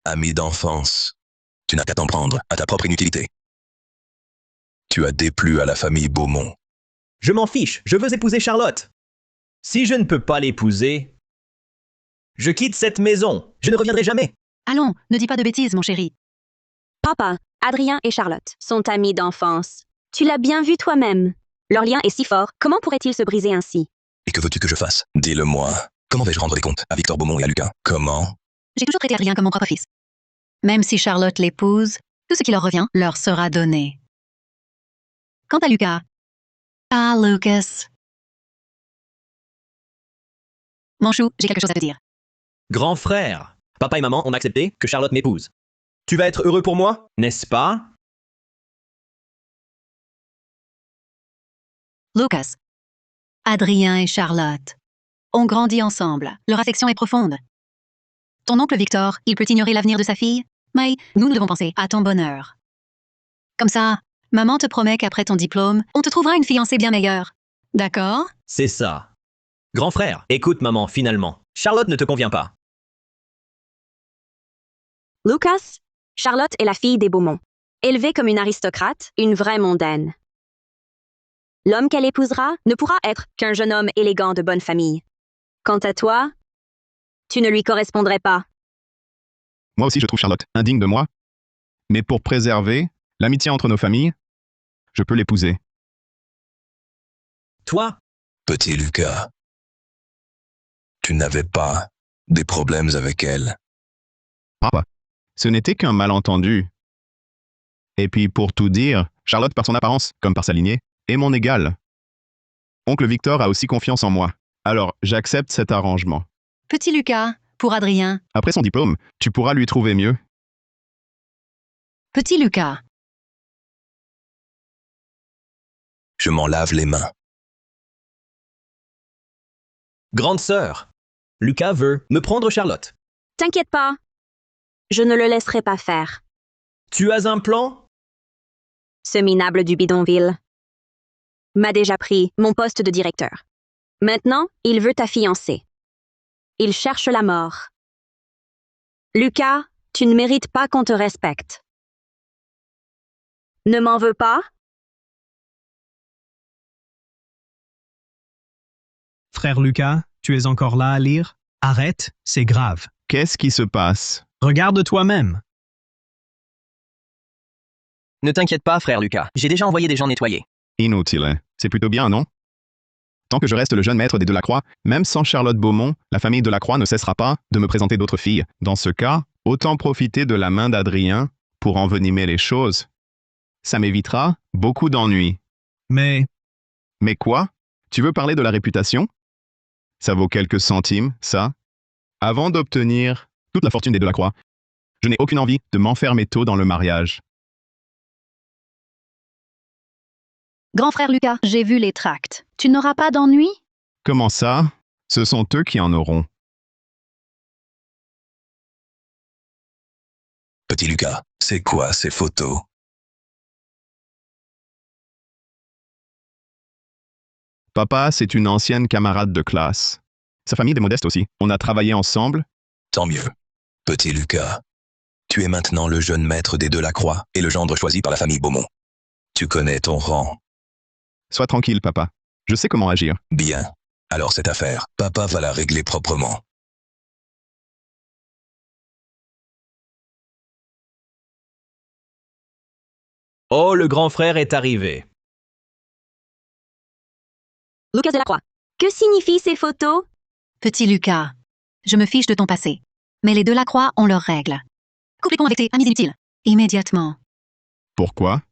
Amis d'enfance. Tu n'as qu'à t'en prendre à ta propre inutilité. Tu as déplu à la famille Beaumont. Je m'en fiche, je veux épouser Charlotte. Si je ne peux pas l'épouser, je quitte cette maison. Je ne reviendrai jamais. Allons, ne dis pas de bêtises, mon chéri. Papa, Adrien et Charlotte sont amis d'enfance. Tu l'as bien vu toi-même. Leur lien est si fort, comment pourrait-il se briser ainsi? Et que veux-tu que je fasse? Dis-le-moi. Comment vais-je rendre des comptes à Victor Beaumont et à Lucas? Comment? J'ai toujours traité Adrien comme mon propre fils. Même si Charlotte l'épouse, tout ce qui leur revient leur sera donné. Quant à Lucas... Ah, Lucas. Mon chou, j'ai quelque chose à te dire. Grand frère, papa et maman ont accepté que Charlotte m'épouse. Tu vas être heureux pour moi, n'est-ce pas? Lucas. Adrien et Charlotte ont grandi ensemble. Leur affection est profonde. Ton oncle Victor, il peut ignorer l'avenir de sa fille, mais nous devons penser à ton bonheur. Comme ça, maman te promet qu'après ton diplôme, on te trouvera une fiancée bien meilleure. D'accord? C'est ça. Grand frère, écoute maman, finalement. Charlotte ne te convient pas. Lucas, Charlotte est la fille des Beaumont. Élevée comme une aristocrate, une vraie mondaine. L'homme qu'elle épousera ne pourra être qu'un jeune homme élégant de bonne famille. Quant à toi, tu ne lui correspondrais pas. Moi aussi, je trouve Charlotte indigne de moi. Mais pour préserver l'amitié entre nos familles, je peux l'épouser. Toi? Petit Lucas, tu n'avais pas des problèmes avec elle. Papa, ce n'était qu'un malentendu. Et puis, pour tout dire, Charlotte, par son apparence, comme par sa lignée, est mon égale. Oncle Victor a aussi confiance en moi. Alors, j'accepte cet arrangement. Petit Lucas, pour Adrien. Après son diplôme, tu pourras lui trouver mieux. Petit Lucas. Je m'en lave les mains. Grande sœur, Lucas veut me prendre Charlotte. T'inquiète pas. Je ne le laisserai pas faire. Tu as un plan? Ce minable du bidonville m'a déjà pris mon poste de directeur. Maintenant, il veut ta fiancée. Il cherche la mort. Lucas, tu ne mérites pas qu'on te respecte. Ne m'en veux pas? Frère Lucas, tu es encore là à lire? Arrête, c'est grave. Qu'est-ce qui se passe? Regarde toi-même. Ne t'inquiète pas, frère Lucas. J'ai déjà envoyé des gens nettoyer. Inutile. C'est plutôt bien, non? Tant que je reste le jeune maître des Delacroix, même sans Charlotte Beaumont, la famille Delacroix ne cessera pas de me présenter d'autres filles. Dans ce cas, autant profiter de la main d'Adrien pour envenimer les choses. Ça m'évitera beaucoup d'ennuis. Mais quoi? Tu veux parler de la réputation? Ça vaut quelques centimes, ça. Avant d'obtenir toute la fortune des Delacroix, je n'ai aucune envie de m'enfermer tôt dans le mariage. Grand frère Lucas, j'ai vu les tracts. Tu n'auras pas d'ennui? Comment ça? Ce sont eux qui en auront. Petit Lucas, c'est quoi ces photos? Papa, c'est une ancienne camarade de classe. Sa famille est modeste aussi. On a travaillé ensemble. Tant mieux. Petit Lucas, tu es maintenant le jeune maître des Delacroix et le gendre choisi par la famille Beaumont. Tu connais ton rang. Sois tranquille, papa. Je sais comment agir. Bien. Alors cette affaire, papa va la régler proprement. Oh, le grand frère est arrivé. Lucas Delacroix. Que signifient ces photos? Petit Lucas, je me fiche de ton passé. Mais les Delacroix ont leurs règles. Coupe les ponts avec tes amis inutiles. Immédiatement. Pourquoi?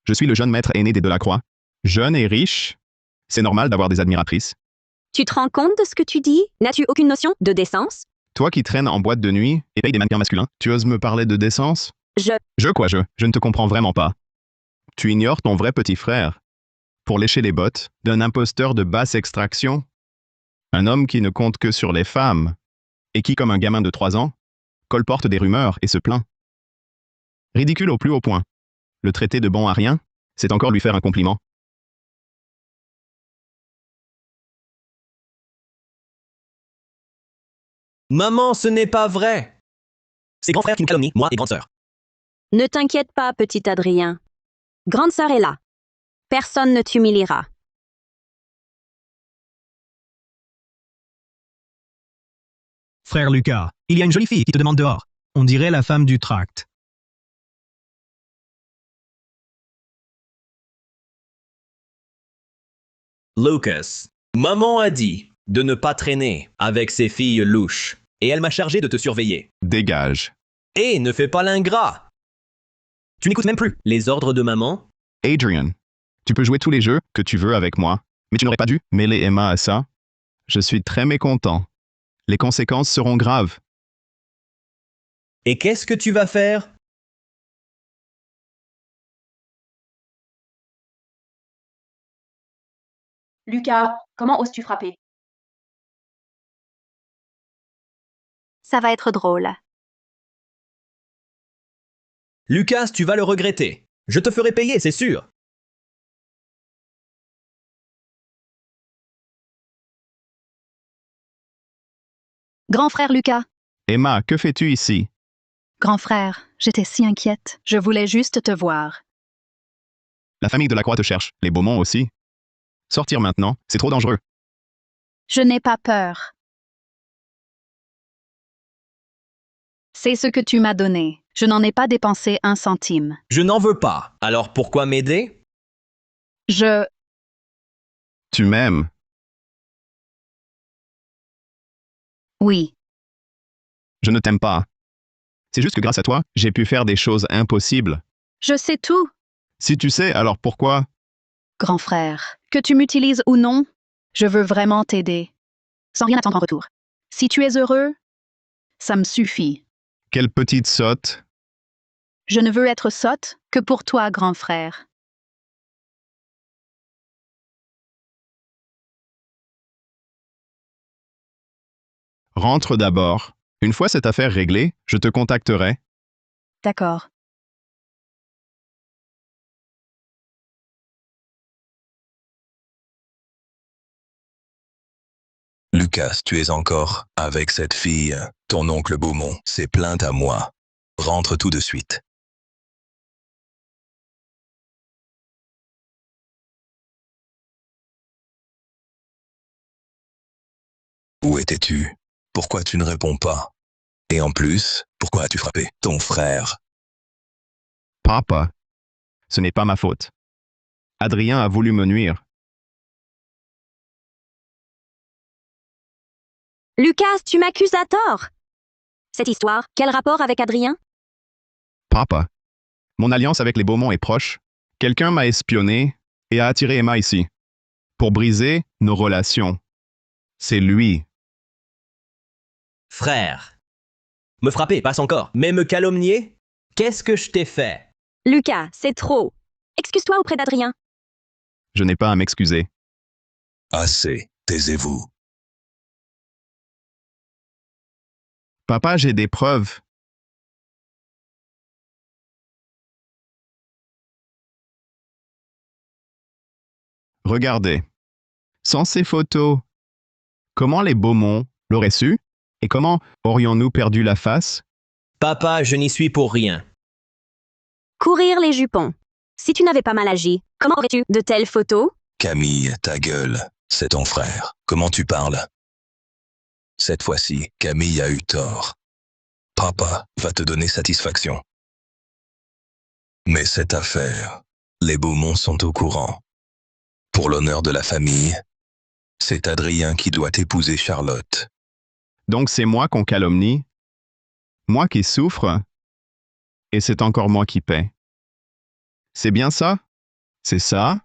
Je suis le jeune maître aîné des Delacroix. Jeune et riche. C'est normal d'avoir des admiratrices. Tu te rends compte de ce que tu dis? N'as-tu aucune notion de décence? Toi qui traînes en boîte de nuit et payes des mannequins masculins, tu oses me parler de décence? Je ne te comprends vraiment pas. Tu ignores ton vrai petit frère. Pour lécher les bottes d'un imposteur de basse extraction. Un homme qui ne compte que sur les femmes. Et qui, comme un gamin de 3 ans, colporte des rumeurs et se plaint. Ridicule au plus haut point. Le traiter de bon à rien, c'est encore lui faire un compliment. Maman, ce n'est pas vrai. C'est grand frère qui nous calomnie, moi et grande sœur. Ne t'inquiète pas, petit Adrien. Grande sœur est là. Personne ne t'humiliera. frère Lucas, il y a une jolie fille qui te demande dehors. On dirait la femme du tract. Lucas, maman a dit de ne pas traîner avec ces filles louches. Et elle m'a chargé de te surveiller. Dégage. Et ne fais pas l'ingrat. Tu n'écoutes même plus les ordres de maman? Adrian, tu peux jouer tous les jeux que tu veux avec moi, mais tu n'aurais pas dû mêler Emma à ça. Je suis très mécontent. Les conséquences seront graves. Et qu'est-ce que tu vas faire? Lucas, comment oses-tu frapper? Ça va être drôle. Lucas, tu vas le regretter. Je te ferai payer, c'est sûr. Grand frère Lucas. Emma, que fais-tu ici? Grand frère, j'étais si inquiète. Je voulais juste te voir. La famille Delacroix te cherche, les Beaumont aussi. Sortir maintenant, c'est trop dangereux. Je n'ai pas peur. C'est ce que tu m'as donné. Je n'en ai pas dépensé un centime. Je n'en veux pas. Alors pourquoi m'aider? Tu m'aimes? Oui. Je ne t'aime pas. C'est juste que grâce à toi, j'ai pu faire des choses impossibles. Je sais tout. Si tu sais, alors pourquoi? Grand frère, que tu m'utilises ou non, je veux vraiment t'aider. Sans rien attendre en retour. Si tu es heureux, ça me suffit. Quelle petite sotte. Je ne veux être sotte que pour toi, grand frère. Rentre d'abord. Une fois cette affaire réglée, je te contacterai. D'accord. Lucas, tu es encore avec cette fille. Ton oncle Beaumont s'est plaint à moi. Rentre tout de suite. Où étais-tu? Pourquoi tu ne réponds pas? Et en plus, pourquoi as-tu frappé ton frère? Papa. Ce n'est pas ma faute. Adrien a voulu me nuire. Lucas, tu m'accuses à tort. Cette histoire, quel rapport avec Adrien? Papa. Mon alliance avec les Beaumont est proche. Quelqu'un m'a espionné et a attiré Emma ici. Pour briser nos relations. C'est lui. Frère. Me frapper, passe encore. Mais me calomnier? Qu'est-ce que je t'ai fait? Lucas, c'est trop. Excuse-toi auprès d'Adrien. Je n'ai pas à m'excuser. Assez, taisez-vous. Papa, j'ai des preuves. Regardez. Sans ces photos, comment les Beaumont l'auraient su? Et comment aurions-nous perdu la face? Papa, je n'y suis pour rien. Courir les jupons. Si tu n'avais pas mal agi, comment aurais-tu de telles photos? Camille, ta gueule, c'est ton frère. Comment tu parles? Cette fois-ci, Camille a eu tort. Papa va te donner satisfaction. Mais cette affaire, les Beaumont sont au courant. Pour l'honneur de la famille, c'est Adrien qui doit épouser Charlotte. Donc c'est moi qu'on calomnie, moi qui souffre, et c'est encore moi qui paie. C'est bien ça? C'est ça?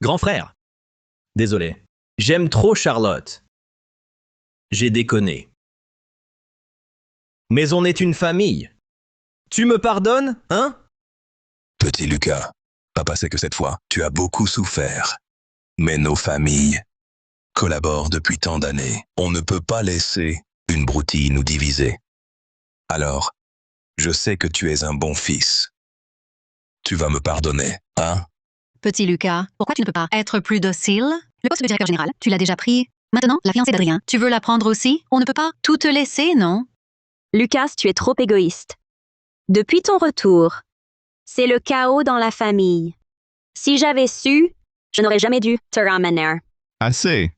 Grand frère. Désolé. J'aime trop Charlotte. J'ai déconné. Mais on est une famille. Tu me pardonnes, hein? Petit Lucas, papa sait que cette fois, tu as beaucoup souffert. Mais nos familles collaborent depuis tant d'années. On ne peut pas laisser une broutille nous diviser. Alors, je sais que tu es un bon fils. Tu vas me pardonner, hein? Petit Lucas, pourquoi tu ne peux pas être plus docile? Le poste de directeur général, tu l'as déjà pris. Maintenant, la fiancée d'Adrien, tu veux la prendre aussi? On ne peut pas tout te laisser, non? Lucas, tu es trop égoïste. Depuis ton retour, c'est le chaos dans la famille. Si j'avais su, je n'aurais jamais dû te ramener. Assez.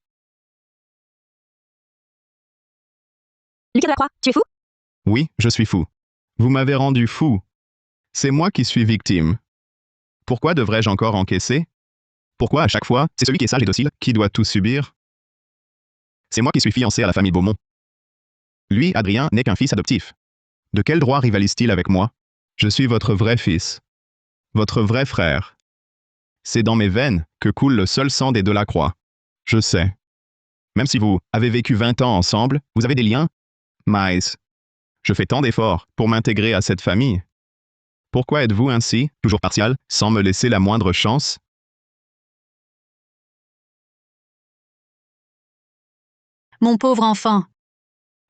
Lucas Delacroix, tu es fou? Oui, je suis fou. Vous m'avez rendu fou. C'est moi qui suis victime. Pourquoi devrais-je encore encaisser? Pourquoi à chaque fois, c'est celui qui est sage et docile qui doit tout subir? C'est moi qui suis fiancé à la famille Beaumont. Lui, Adrien, n'est qu'un fils adoptif. De quel droit rivalise-t-il avec moi? Je suis votre vrai fils. Votre vrai frère. C'est dans mes veines que coule le seul sang des Delacroix. Je sais. Même si vous avez vécu 20 ans ensemble, vous avez des liens? Mais je fais tant d'efforts pour m'intégrer à cette famille. Pourquoi êtes-vous ainsi, toujours partial, sans me laisser la moindre chance? Mon pauvre enfant,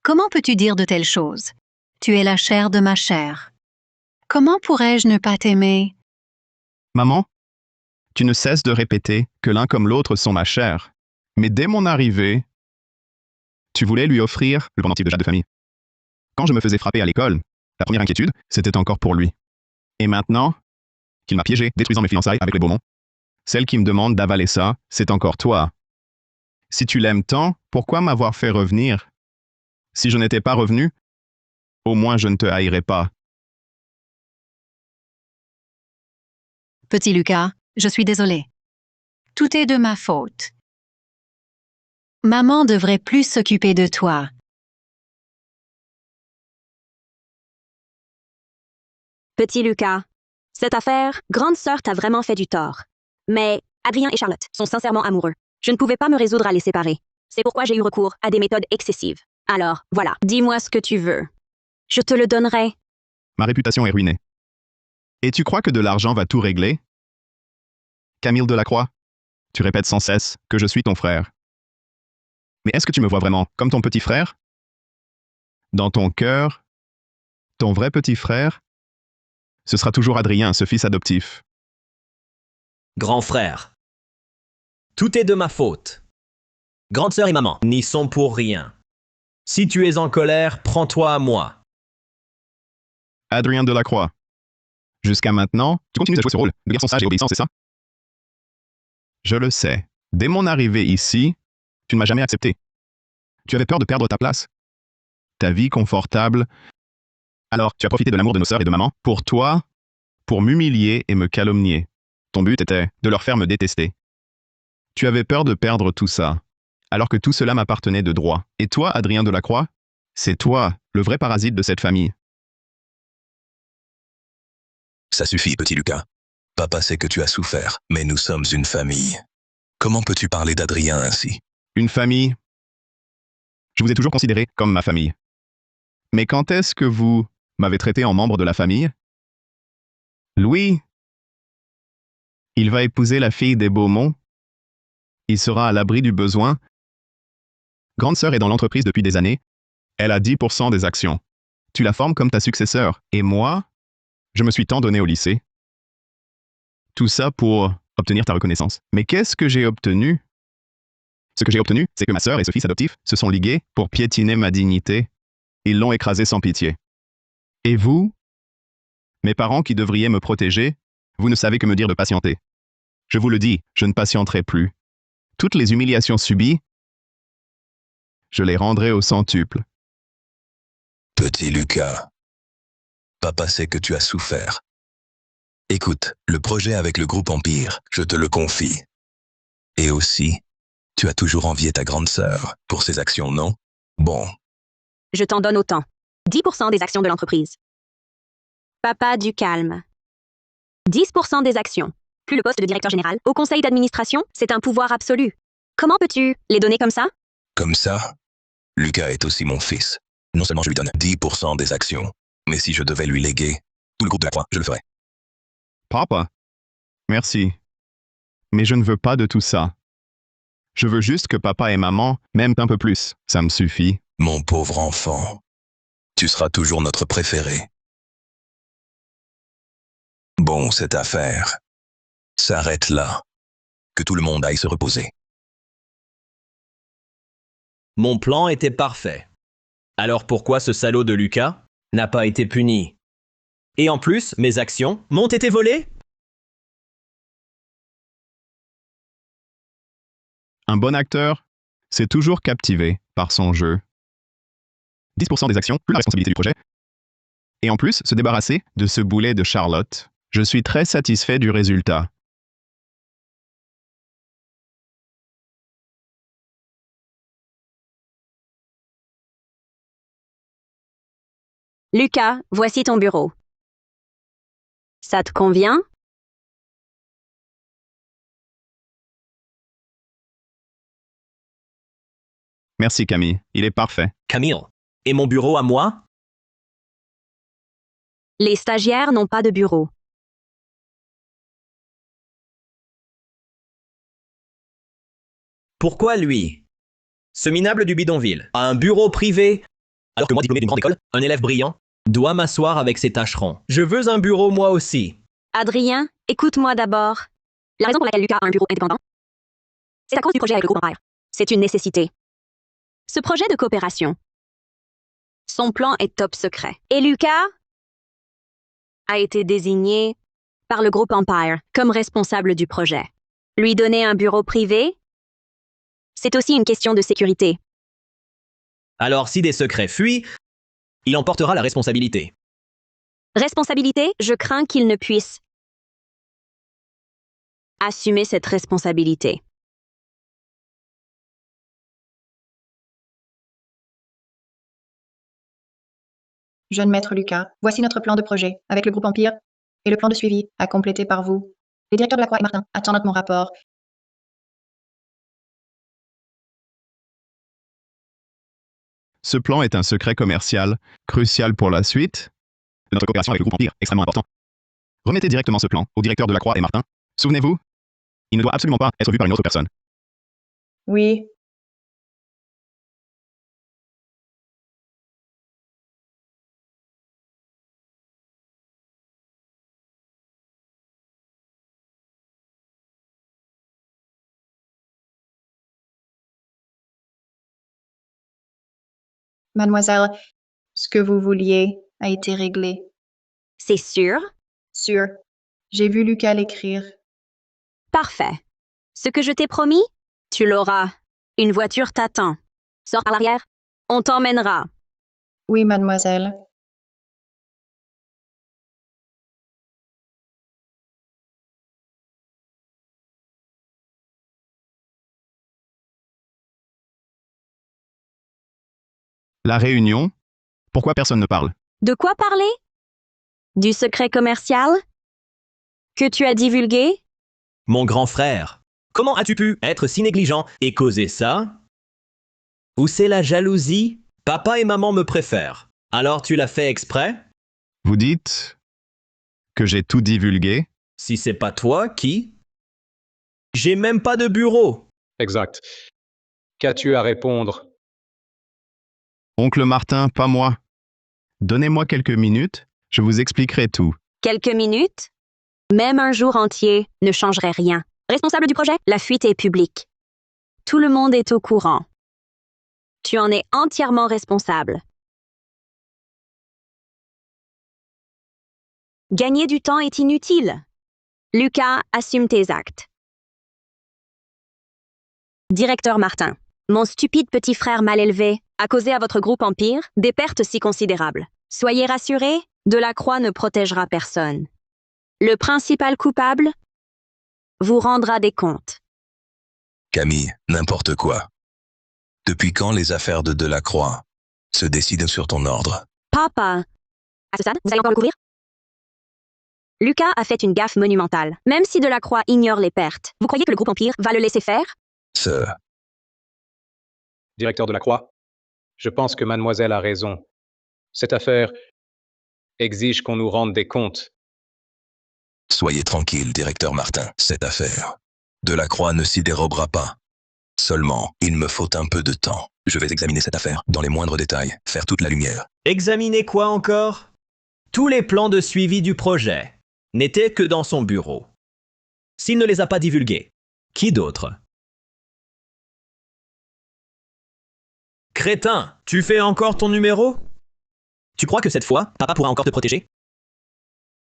comment peux-tu dire de telles choses? Tu es la chair de ma chair. Comment pourrais-je ne pas t'aimer? Maman, tu ne cesses de répéter que l'un comme l'autre sont ma chair. Mais dès mon arrivée, tu voulais lui offrir le pendentif de Jade de famille. Quand je me faisais frapper à l'école, la première inquiétude, c'était encore pour lui. Et maintenant, qu'il m'a piégé, détruisant mes fiançailles avec les Beaumont, celle qui me demande d'avaler ça, c'est encore toi. Si tu l'aimes tant, pourquoi m'avoir fait revenir? Si je n'étais pas revenu, au moins je ne te haïrais pas. Petit Lucas, je suis désolée. Tout est de ma faute. Maman devrait plus s'occuper de toi. Petit Lucas, cette affaire, grande sœur t'a vraiment fait du tort. Mais Adrien et Charlotte sont sincèrement amoureux. Je ne pouvais pas me résoudre à les séparer. C'est pourquoi j'ai eu recours à des méthodes excessives. Alors, voilà, dis-moi ce que tu veux. Je te le donnerai. Ma réputation est ruinée. Et tu crois que de l'argent va tout régler? Camille Delacroix, tu répètes sans cesse que je suis ton frère. Mais est-ce que tu me vois vraiment comme ton petit frère? Dans ton cœur, ton vrai petit frère, ce sera toujours Adrien, ce fils adoptif. Grand frère. Tout est de ma faute. Grande sœur et maman n'y sont pour rien. Si tu es en colère, prends-toi à moi. Adrien Delacroix. Jusqu'à maintenant, tu continues de jouer ce rôle de garçon sage et obéissant, c'est ça? Je le sais. Dès mon arrivée ici, tu ne m'as jamais accepté. Tu avais peur de perdre ta place. Ta vie confortable Alors, tu as profité de l'amour de nos sœurs et de maman pour toi, pour m'humilier et me calomnier. Ton but était de leur faire me détester. Tu avais peur de perdre tout ça, alors que tout cela m'appartenait de droit. Et toi, Adrien Delacroix, c'est toi, le vrai parasite de cette famille. Ça suffit, petit Lucas. Papa sait que tu as souffert, mais nous sommes une famille. Comment peux-tu parler d'Adrien ainsi? Une famille? Je vous ai toujours considéré comme ma famille. Mais quand est-ce que vous m'avez traité en membre de la famille? Louis, il va épouser la fille des Beaumont. Il sera à l'abri du besoin. Grande sœur est dans l'entreprise depuis des années. Elle a 10% des actions. Tu la formes comme ta successeur. Et moi, je me suis tant donné au lycée. Tout ça pour obtenir ta reconnaissance. Mais qu'est-ce que j'ai obtenu? Ce que j'ai obtenu, c'est que ma sœur et ce fils adoptif se sont ligués pour piétiner ma dignité. Ils l'ont écrasé sans pitié. Et vous, mes parents qui devriez me protéger, vous ne savez que me dire de patienter. Je vous le dis, je ne patienterai plus. Toutes les humiliations subies, je les rendrai au centuple. Petit Lucas, papa sait que tu as souffert. Écoute, le projet avec le groupe Empire, je te le confie. Et aussi, tu as toujours envié ta grande sœur pour ses actions, non? Bon. Je t'en donne autant. 10% des actions de l'entreprise. Papa, du calme. 10% des actions. Plus le poste de directeur général. Au conseil d'administration, c'est un pouvoir absolu. Comment peux-tu les donner comme ça? Comme ça, Lucas est aussi mon fils. Non seulement je lui donne 10% des actions, mais si je devais lui léguer tout le groupe de la Croix, je le ferais. Papa, merci. Mais je ne veux pas de tout ça. Je veux juste que papa et maman m'aiment un peu plus. Ça me suffit. Mon pauvre enfant, tu seras toujours notre préféré. Bon, cette affaire s'arrête là. Que tout le monde aille se reposer. Mon plan était parfait. Alors pourquoi ce salaud de Lucas n'a pas été puni? Et en plus, mes actions m'ont été volées? Un bon acteur, c'est toujours captivé par son jeu. 10% des actions, plus la responsabilité du projet. Et en plus, se débarrasser de ce boulet de Charlotte. Je suis très satisfait du résultat. Lucas, voici ton bureau. Ça te convient? Merci Camille, il est parfait. Camille, et mon bureau à moi? Les stagiaires n'ont pas de bureau. Pourquoi lui? Ce minable du bidonville a un bureau privé, alors que moi, diplômé d'une grande école, un élève brillant, doit m'asseoir avec ses tâcherons. Je veux un bureau moi aussi. Adrien, écoute-moi d'abord. La raison pour laquelle Lucas a un bureau indépendant, c'est à cause du projet avec le groupe Empire. C'est une nécessité. Ce projet de coopération, son plan est top secret. Et Lucas a été désigné par le groupe Empire comme responsable du projet. Lui donner un bureau privé, c'est aussi une question de sécurité. Alors si des secrets fuient, il en portera la responsabilité. Responsabilité, je crains qu'il ne puisse assumer cette responsabilité. Jeune maître Lucas, voici notre plan de projet, avec le groupe Empire et le plan de suivi, à compléter par vous. Les directeurs de la Croix et Martin attendent mon rapport. Ce plan est un secret commercial, crucial pour la suite de notre coopération avec le groupe Empire, extrêmement important. Remettez directement ce plan au directeur de la Croix et Martin. Souvenez-vous, il ne doit absolument pas être vu par une autre personne. Oui. Mademoiselle, ce que vous vouliez a été réglé. C'est sûr? Sûr. J'ai vu Lucas l'écrire. Parfait. Ce que je t'ai promis, tu l'auras. Une voiture t'attend. Sors par l'arrière. On t'emmènera. Oui, mademoiselle. La réunion? Pourquoi personne ne parle? De quoi parler? Du secret commercial? Que tu as divulgué? Mon grand frère, comment as-tu pu être si négligent et causer ça? Ou c'est la jalousie? Papa et maman me préfèrent. Alors tu l'as fait exprès? Vous dites que j'ai tout divulgué? Si c'est pas toi, qui? J'ai même pas de bureau. Exact. Qu'as-tu à répondre? Oncle Martin, pas moi. Donnez-moi quelques minutes, je vous expliquerai tout. Quelques minutes? Même un jour entier ne changerait rien. Responsable du projet, la fuite est publique. Tout le monde est au courant. Tu en es entièrement responsable. Gagner du temps est inutile. Lucas, assume tes actes. Directeur Martin, mon stupide petit frère mal élevé a causé à votre groupe Empire des pertes si considérables. Soyez rassurés, Delacroix ne protégera personne. Le principal coupable vous rendra des comptes. Camille, n'importe quoi. Depuis quand les affaires de Delacroix se décident sur ton ordre? Papa, à ce stade, vous allez encore le couvrir? Lucas a fait une gaffe monumentale. Même si Delacroix ignore les pertes, vous croyez que le groupe Empire va le laisser faire? Directeur Delacroix, je pense que mademoiselle a raison. Cette affaire exige qu'on nous rende des comptes. Soyez tranquille, directeur Martin, cette affaire. Delacroix ne s'y dérobera pas. Seulement, il me faut un peu de temps. Je vais examiner cette affaire dans les moindres détails, faire toute la lumière. Examiner quoi encore? Tous les plans de suivi du projet n'étaient que dans son bureau. S'il ne les a pas divulgués, qui d'autre? Crétin, tu fais encore ton numéro? Tu crois que cette fois, papa pourra encore te protéger?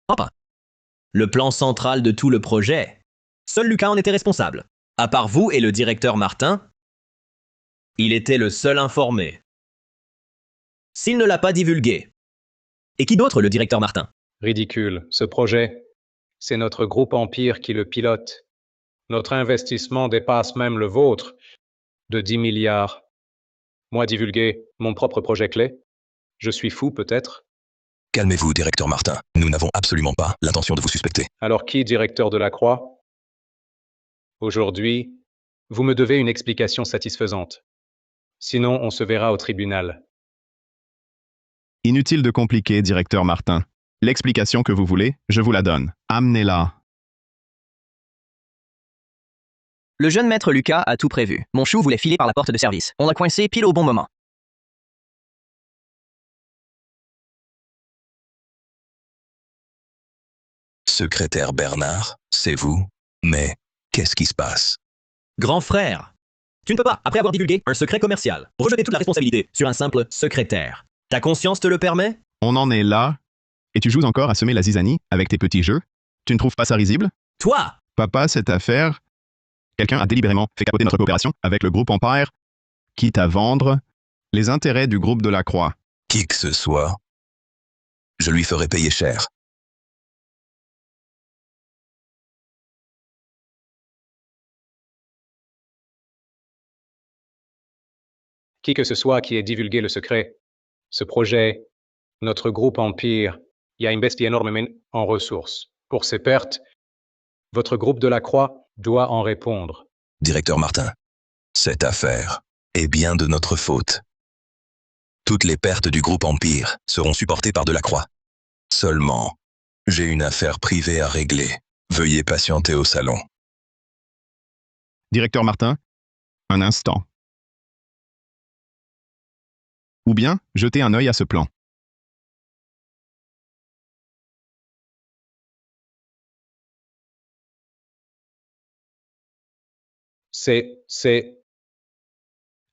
Papa. Le plan central de tout le projet. Seul Lucas en était responsable. À part vous et le directeur Martin, il était le seul informé. S'il ne l'a pas divulgué. Et qui d'autre, le directeur Martin? Ridicule. Ce projet, c'est notre groupe Empire qui le pilote. Notre investissement dépasse même le vôtre, de 10 milliards. Moi divulguer mon propre projet clé? Je suis fou peut-être? Calmez-vous, directeur Martin. Nous n'avons absolument pas l'intention de vous suspecter. Alors qui, directeur Delacroix? Aujourd'hui, vous me devez une explication satisfaisante. Sinon, on se verra au tribunal. Inutile de compliquer, directeur Martin. L'explication que vous voulez, je vous la donne. Amenez-la. Le jeune maître Lucas a tout prévu. Mon chou voulait filer par la porte de service. On l'a coincé pile au bon moment. Secrétaire Bernard, c'est vous? Mais qu'est-ce qui se passe? Grand frère, tu ne peux pas, après avoir divulgué un secret commercial, rejeter toute la responsabilité sur un simple secrétaire. Ta conscience te le permet? On en est là. Et tu joues encore à semer la zizanie avec tes petits jeux? Tu ne trouves pas ça risible? Toi! Papa, cette affaire... Quelqu'un a délibérément fait capoter notre coopération avec le groupe Empire, quitte à vendre les intérêts du groupe Delacroix. Qui que ce soit, je lui ferai payer cher. Qui que ce soit qui ait divulgué le secret, ce projet, notre groupe Empire, y a investi énormément en ressources. Pour ces pertes, votre groupe Delacroix doit en répondre. Directeur Martin, cette affaire est bien de notre faute. Toutes les pertes du groupe Empire seront supportées par Delacroix. Seulement, j'ai une affaire privée à régler. Veuillez patienter au salon. Directeur Martin, un instant. Ou bien, jetez un œil à ce plan. C'est...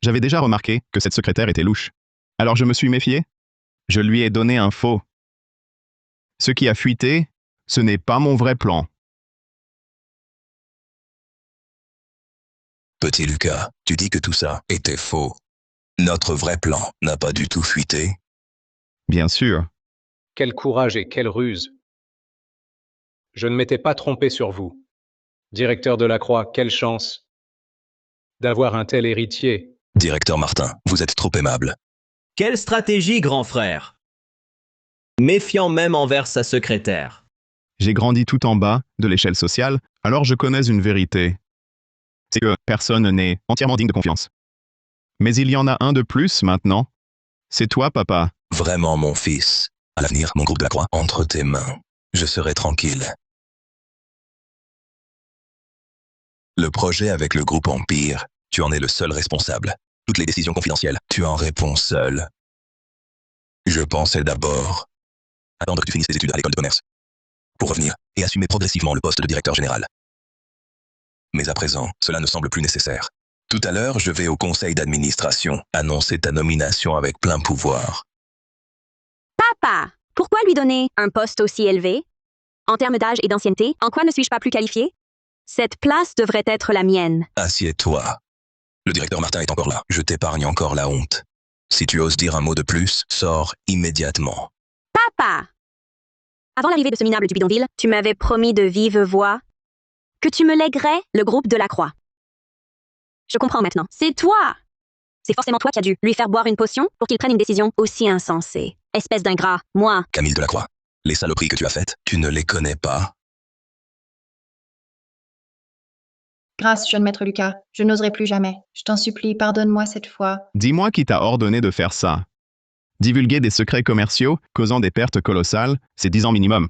J'avais déjà remarqué que cette secrétaire était louche. Alors je me suis méfié. Je lui ai donné un faux. Ce qui a fuité, ce n'est pas mon vrai plan. Petit Lucas, tu dis que tout ça était faux. Notre vrai plan n'a pas du tout fuité. Bien sûr. Quel courage et quelle ruse. Je ne m'étais pas trompé sur vous. Directeur Delacroix, quelle chance d'avoir un tel héritier. Directeur Martin, vous êtes trop aimable. Quelle stratégie, grand frère? Méfiant même envers sa secrétaire. J'ai grandi tout en bas de l'échelle sociale, alors je connais une vérité. C'est que personne n'est entièrement digne de confiance. Mais il y en a un de plus maintenant. C'est toi, papa. Vraiment, mon fils. À l'avenir, mon groupe de la Croix, entre tes mains. Je serai tranquille. Le projet avec le groupe Empire, tu en es le seul responsable. Toutes les décisions confidentielles, tu en réponds seul. Je pensais d'abord attendre que tu finisses tes études à l'école de commerce pour revenir et assumer progressivement le poste de directeur général. Mais à présent, cela ne semble plus nécessaire. Tout à l'heure, je vais au conseil d'administration annoncer ta nomination avec plein pouvoir. Papa, pourquoi lui donner un poste aussi élevé? En termes d'âge et d'ancienneté, en quoi ne suis-je pas plus qualifié? Cette place devrait être la mienne. Assieds-toi. Le directeur Martin est encore là. Je t'épargne encore la honte. Si tu oses dire un mot de plus, sors immédiatement. Papa! Avant l'arrivée de ce minable du bidonville, tu m'avais promis de vive voix que tu me lèguerais le groupe de la Croix. Je comprends maintenant. C'est toi! C'est forcément toi qui as dû lui faire boire une potion pour qu'il prenne une décision aussi insensée. Espèce d'ingrat, moi. Camille Delacroix, les saloperies que tu as faites, tu ne les connais pas. Grâce, jeune maître Lucas, je n'oserai plus jamais. Je t'en supplie, pardonne-moi cette fois. Dis-moi qui t'a ordonné de faire ça. Divulguer des secrets commerciaux causant des pertes colossales, c'est 10 ans minimum.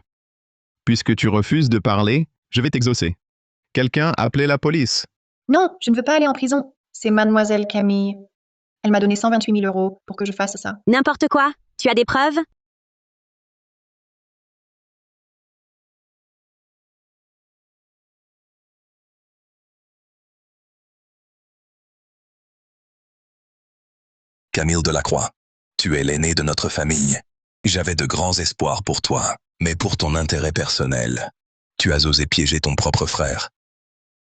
Puisque tu refuses de parler, je vais t'exaucer. Quelqu'un a appelé la police. Non, je ne veux pas aller en prison. C'est mademoiselle Camille. Elle m'a donné 128 000 € pour que je fasse ça. N'importe quoi. Tu as des preuves? Camille Delacroix, tu es l'aîné de notre famille. J'avais de grands espoirs pour toi, mais pour ton intérêt personnel, tu as osé piéger ton propre frère,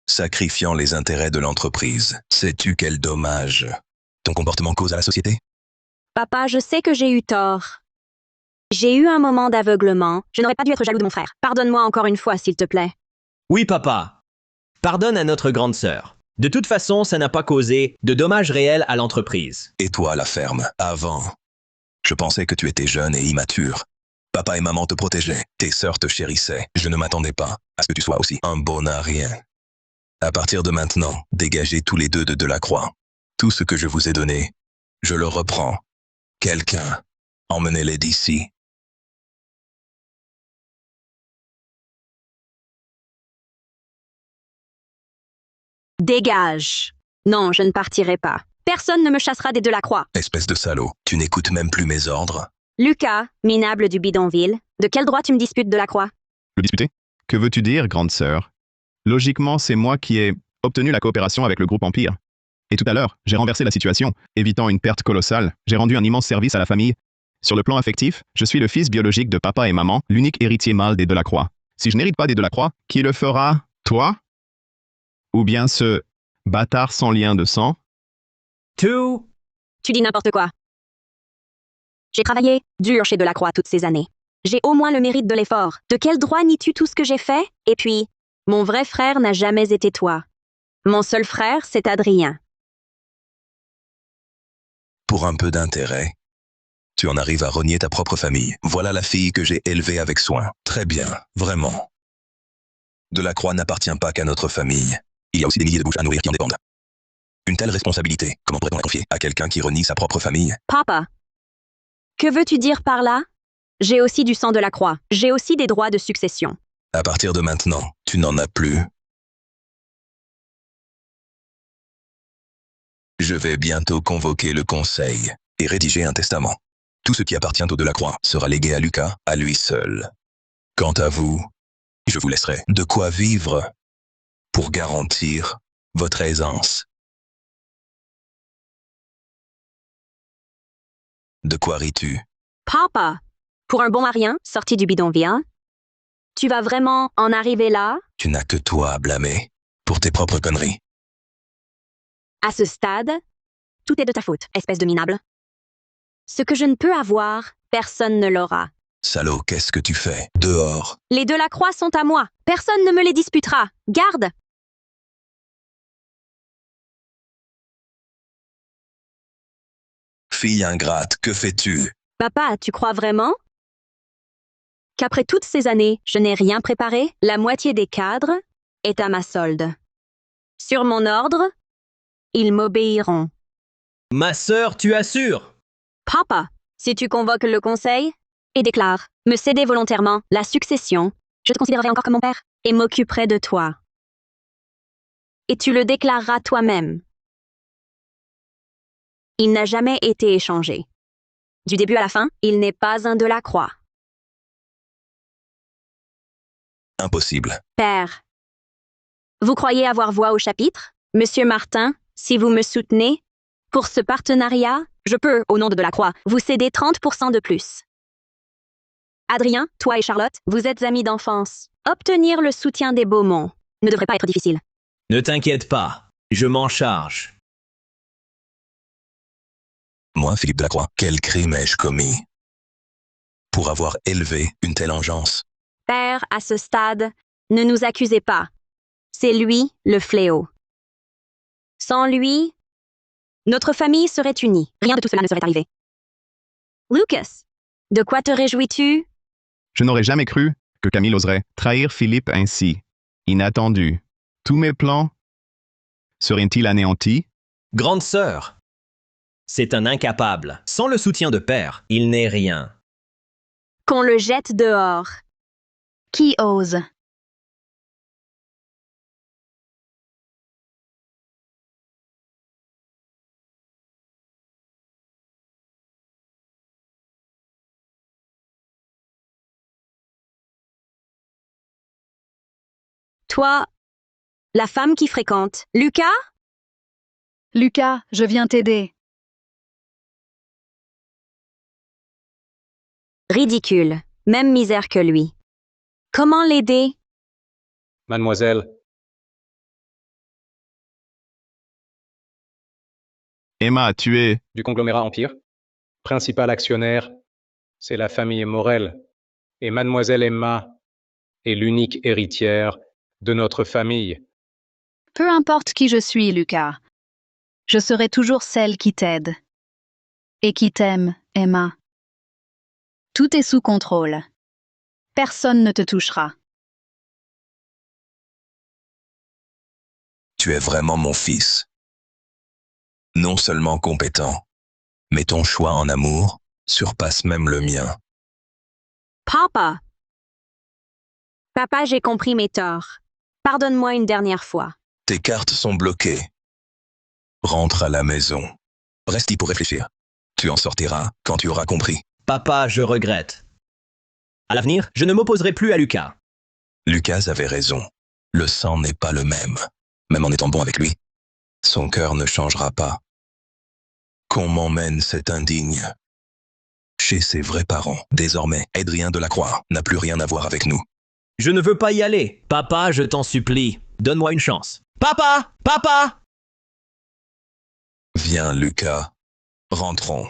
sacrifiant les intérêts de l'entreprise. Sais-tu quel dommage ton comportement cause à la société? Papa, je sais que j'ai eu tort. J'ai eu un moment d'aveuglement. Je n'aurais pas dû être jaloux de mon frère. Pardonne-moi encore une fois, s'il te plaît. Oui, papa. Pardonne à notre grande sœur. De toute façon, ça n'a pas causé de dommages réels à l'entreprise. Et toi, la ferme, avant. Je pensais que tu étais jeune et immature. Papa et maman te protégeaient, tes sœurs te chérissaient. Je ne m'attendais pas à ce que tu sois aussi un bon à rien. À partir de maintenant, dégagez tous les deux de Delacroix. Tout ce que je vous ai donné, je le reprends. Quelqu'un, emmenez-les d'ici. Dégage. Non, je ne partirai pas. Personne ne me chassera des Delacroix. Espèce de salaud, tu n'écoutes même plus mes ordres. Lucas, minable du bidonville, de quel droit tu me disputes Delacroix? Le disputer? Que veux-tu dire, grande sœur? Logiquement, c'est moi qui ai obtenu la coopération avec le groupe Empire. Et tout à l'heure, j'ai renversé la situation, évitant une perte colossale. J'ai rendu un immense service à la famille. Sur le plan affectif, je suis le fils biologique de papa et maman, l'unique héritier mâle des Delacroix. Si je n'hérite pas des Delacroix, qui le fera? Toi? Ou bien ce bâtard sans lien de sang? Tu dis n'importe quoi. J'ai travaillé dur chez Delacroix toutes ces années. J'ai au moins le mérite de l'effort. De quel droit nies-tu tout ce que j'ai fait? Et puis, mon vrai frère n'a jamais été toi. Mon seul frère, c'est Adrien. Pour un peu d'intérêt, tu en arrives à renier ta propre famille. Voilà la fille que j'ai élevée avec soin. Très bien, vraiment. Delacroix n'appartient pas qu'à notre famille. Il y a aussi des milliers de bouches à nourrir qui en dépendent. Une telle responsabilité, comment pourrait-on la confier à quelqu'un qui renie sa propre famille? Papa, que veux-tu dire par là? J'ai aussi du sang Delacroix. J'ai aussi des droits de succession. À partir de maintenant, tu n'en as plus. Je vais bientôt convoquer le conseil et rédiger un testament. Tout ce qui appartient au Delacroix sera légué à Lucas, à lui seul. Quant à vous, je vous laisserai de quoi vivre pour garantir votre aisance. De quoi ris-tu? Papa, pour un bon à rien, sorti du bidonville, tu vas vraiment en arriver là? Tu n'as que toi à blâmer pour tes propres conneries. À ce stade, tout est de ta faute, espèce de minable. Ce que je ne peux avoir, personne ne l'aura. Salaud, qu'est-ce que tu fais? Dehors. Les Delacroix sont à moi. Personne ne me les disputera. Garde! Fille ingrate, que fais-tu? Papa, tu crois vraiment qu'après toutes ces années, je n'ai rien préparé? La moitié des cadres est à ma solde. Sur mon ordre, ils m'obéiront. Ma sœur, tu assures? Papa, si tu convoques le conseil et déclares me céder volontairement la succession, je te considérerai encore comme mon père et m'occuperai de toi. Et tu le déclareras toi-même. Il n'a jamais été échangé. Du début à la fin, il n'est pas un Delacroix. Impossible. Père, vous croyez avoir voix au chapitre? Monsieur Martin, si vous me soutenez, pour ce partenariat, je peux, au nom de Delacroix, vous céder 30% de plus. Adrien, toi et Charlotte, vous êtes amis d'enfance. Obtenir le soutien des Beaumont ne devrait pas être difficile. Ne t'inquiète pas, je m'en charge. Moi, Philippe Delacroix, quel crime ai-je commis pour avoir élevé une telle engeance? Père, à ce stade, ne nous accusez pas. C'est lui le fléau. Sans lui, notre famille serait unie. Rien de tout cela ne serait arrivé. Lucas, de quoi te réjouis-tu? Je n'aurais jamais cru que Camille oserait trahir Philippe ainsi. Inattendu. Tous mes plans seraient-ils anéantis? Grande sœur, c'est un incapable. Sans le soutien de père, il n'est rien. Qu'on le jette dehors. Qui ose? Toi, la femme qui fréquente. Lucas? Lucas, je viens t'aider. Ridicule. Même misère que lui. Comment l'aider? Mademoiselle, Emma, tu es... du conglomérat Empire, principal actionnaire, c'est la famille Morel. Et Mademoiselle Emma est l'unique héritière de notre famille. Peu importe qui je suis, Lucas. Je serai toujours celle qui t'aide. Et qui t'aime, Emma. Tout est sous contrôle. Personne ne te touchera. Tu es vraiment mon fils. Non seulement compétent, mais ton choix en amour surpasse même le mien. Papa. Papa, j'ai compris mes torts. Pardonne-moi une dernière fois. Tes cartes sont bloquées. Rentre à la maison. Reste y pour réfléchir. Tu en sortiras quand tu auras compris. Papa, je regrette. À l'avenir, je ne m'opposerai plus à Lucas. Lucas avait raison. Le sang n'est pas le même. Même en étant bon avec lui, son cœur ne changera pas. Qu'on m'emmène cet indigne chez ses vrais parents. Désormais, Adrien Delacroix n'a plus rien à voir avec nous. Je ne veux pas y aller. Papa, je t'en supplie. Donne-moi une chance. Papa! Papa! Viens, Lucas. Rentrons.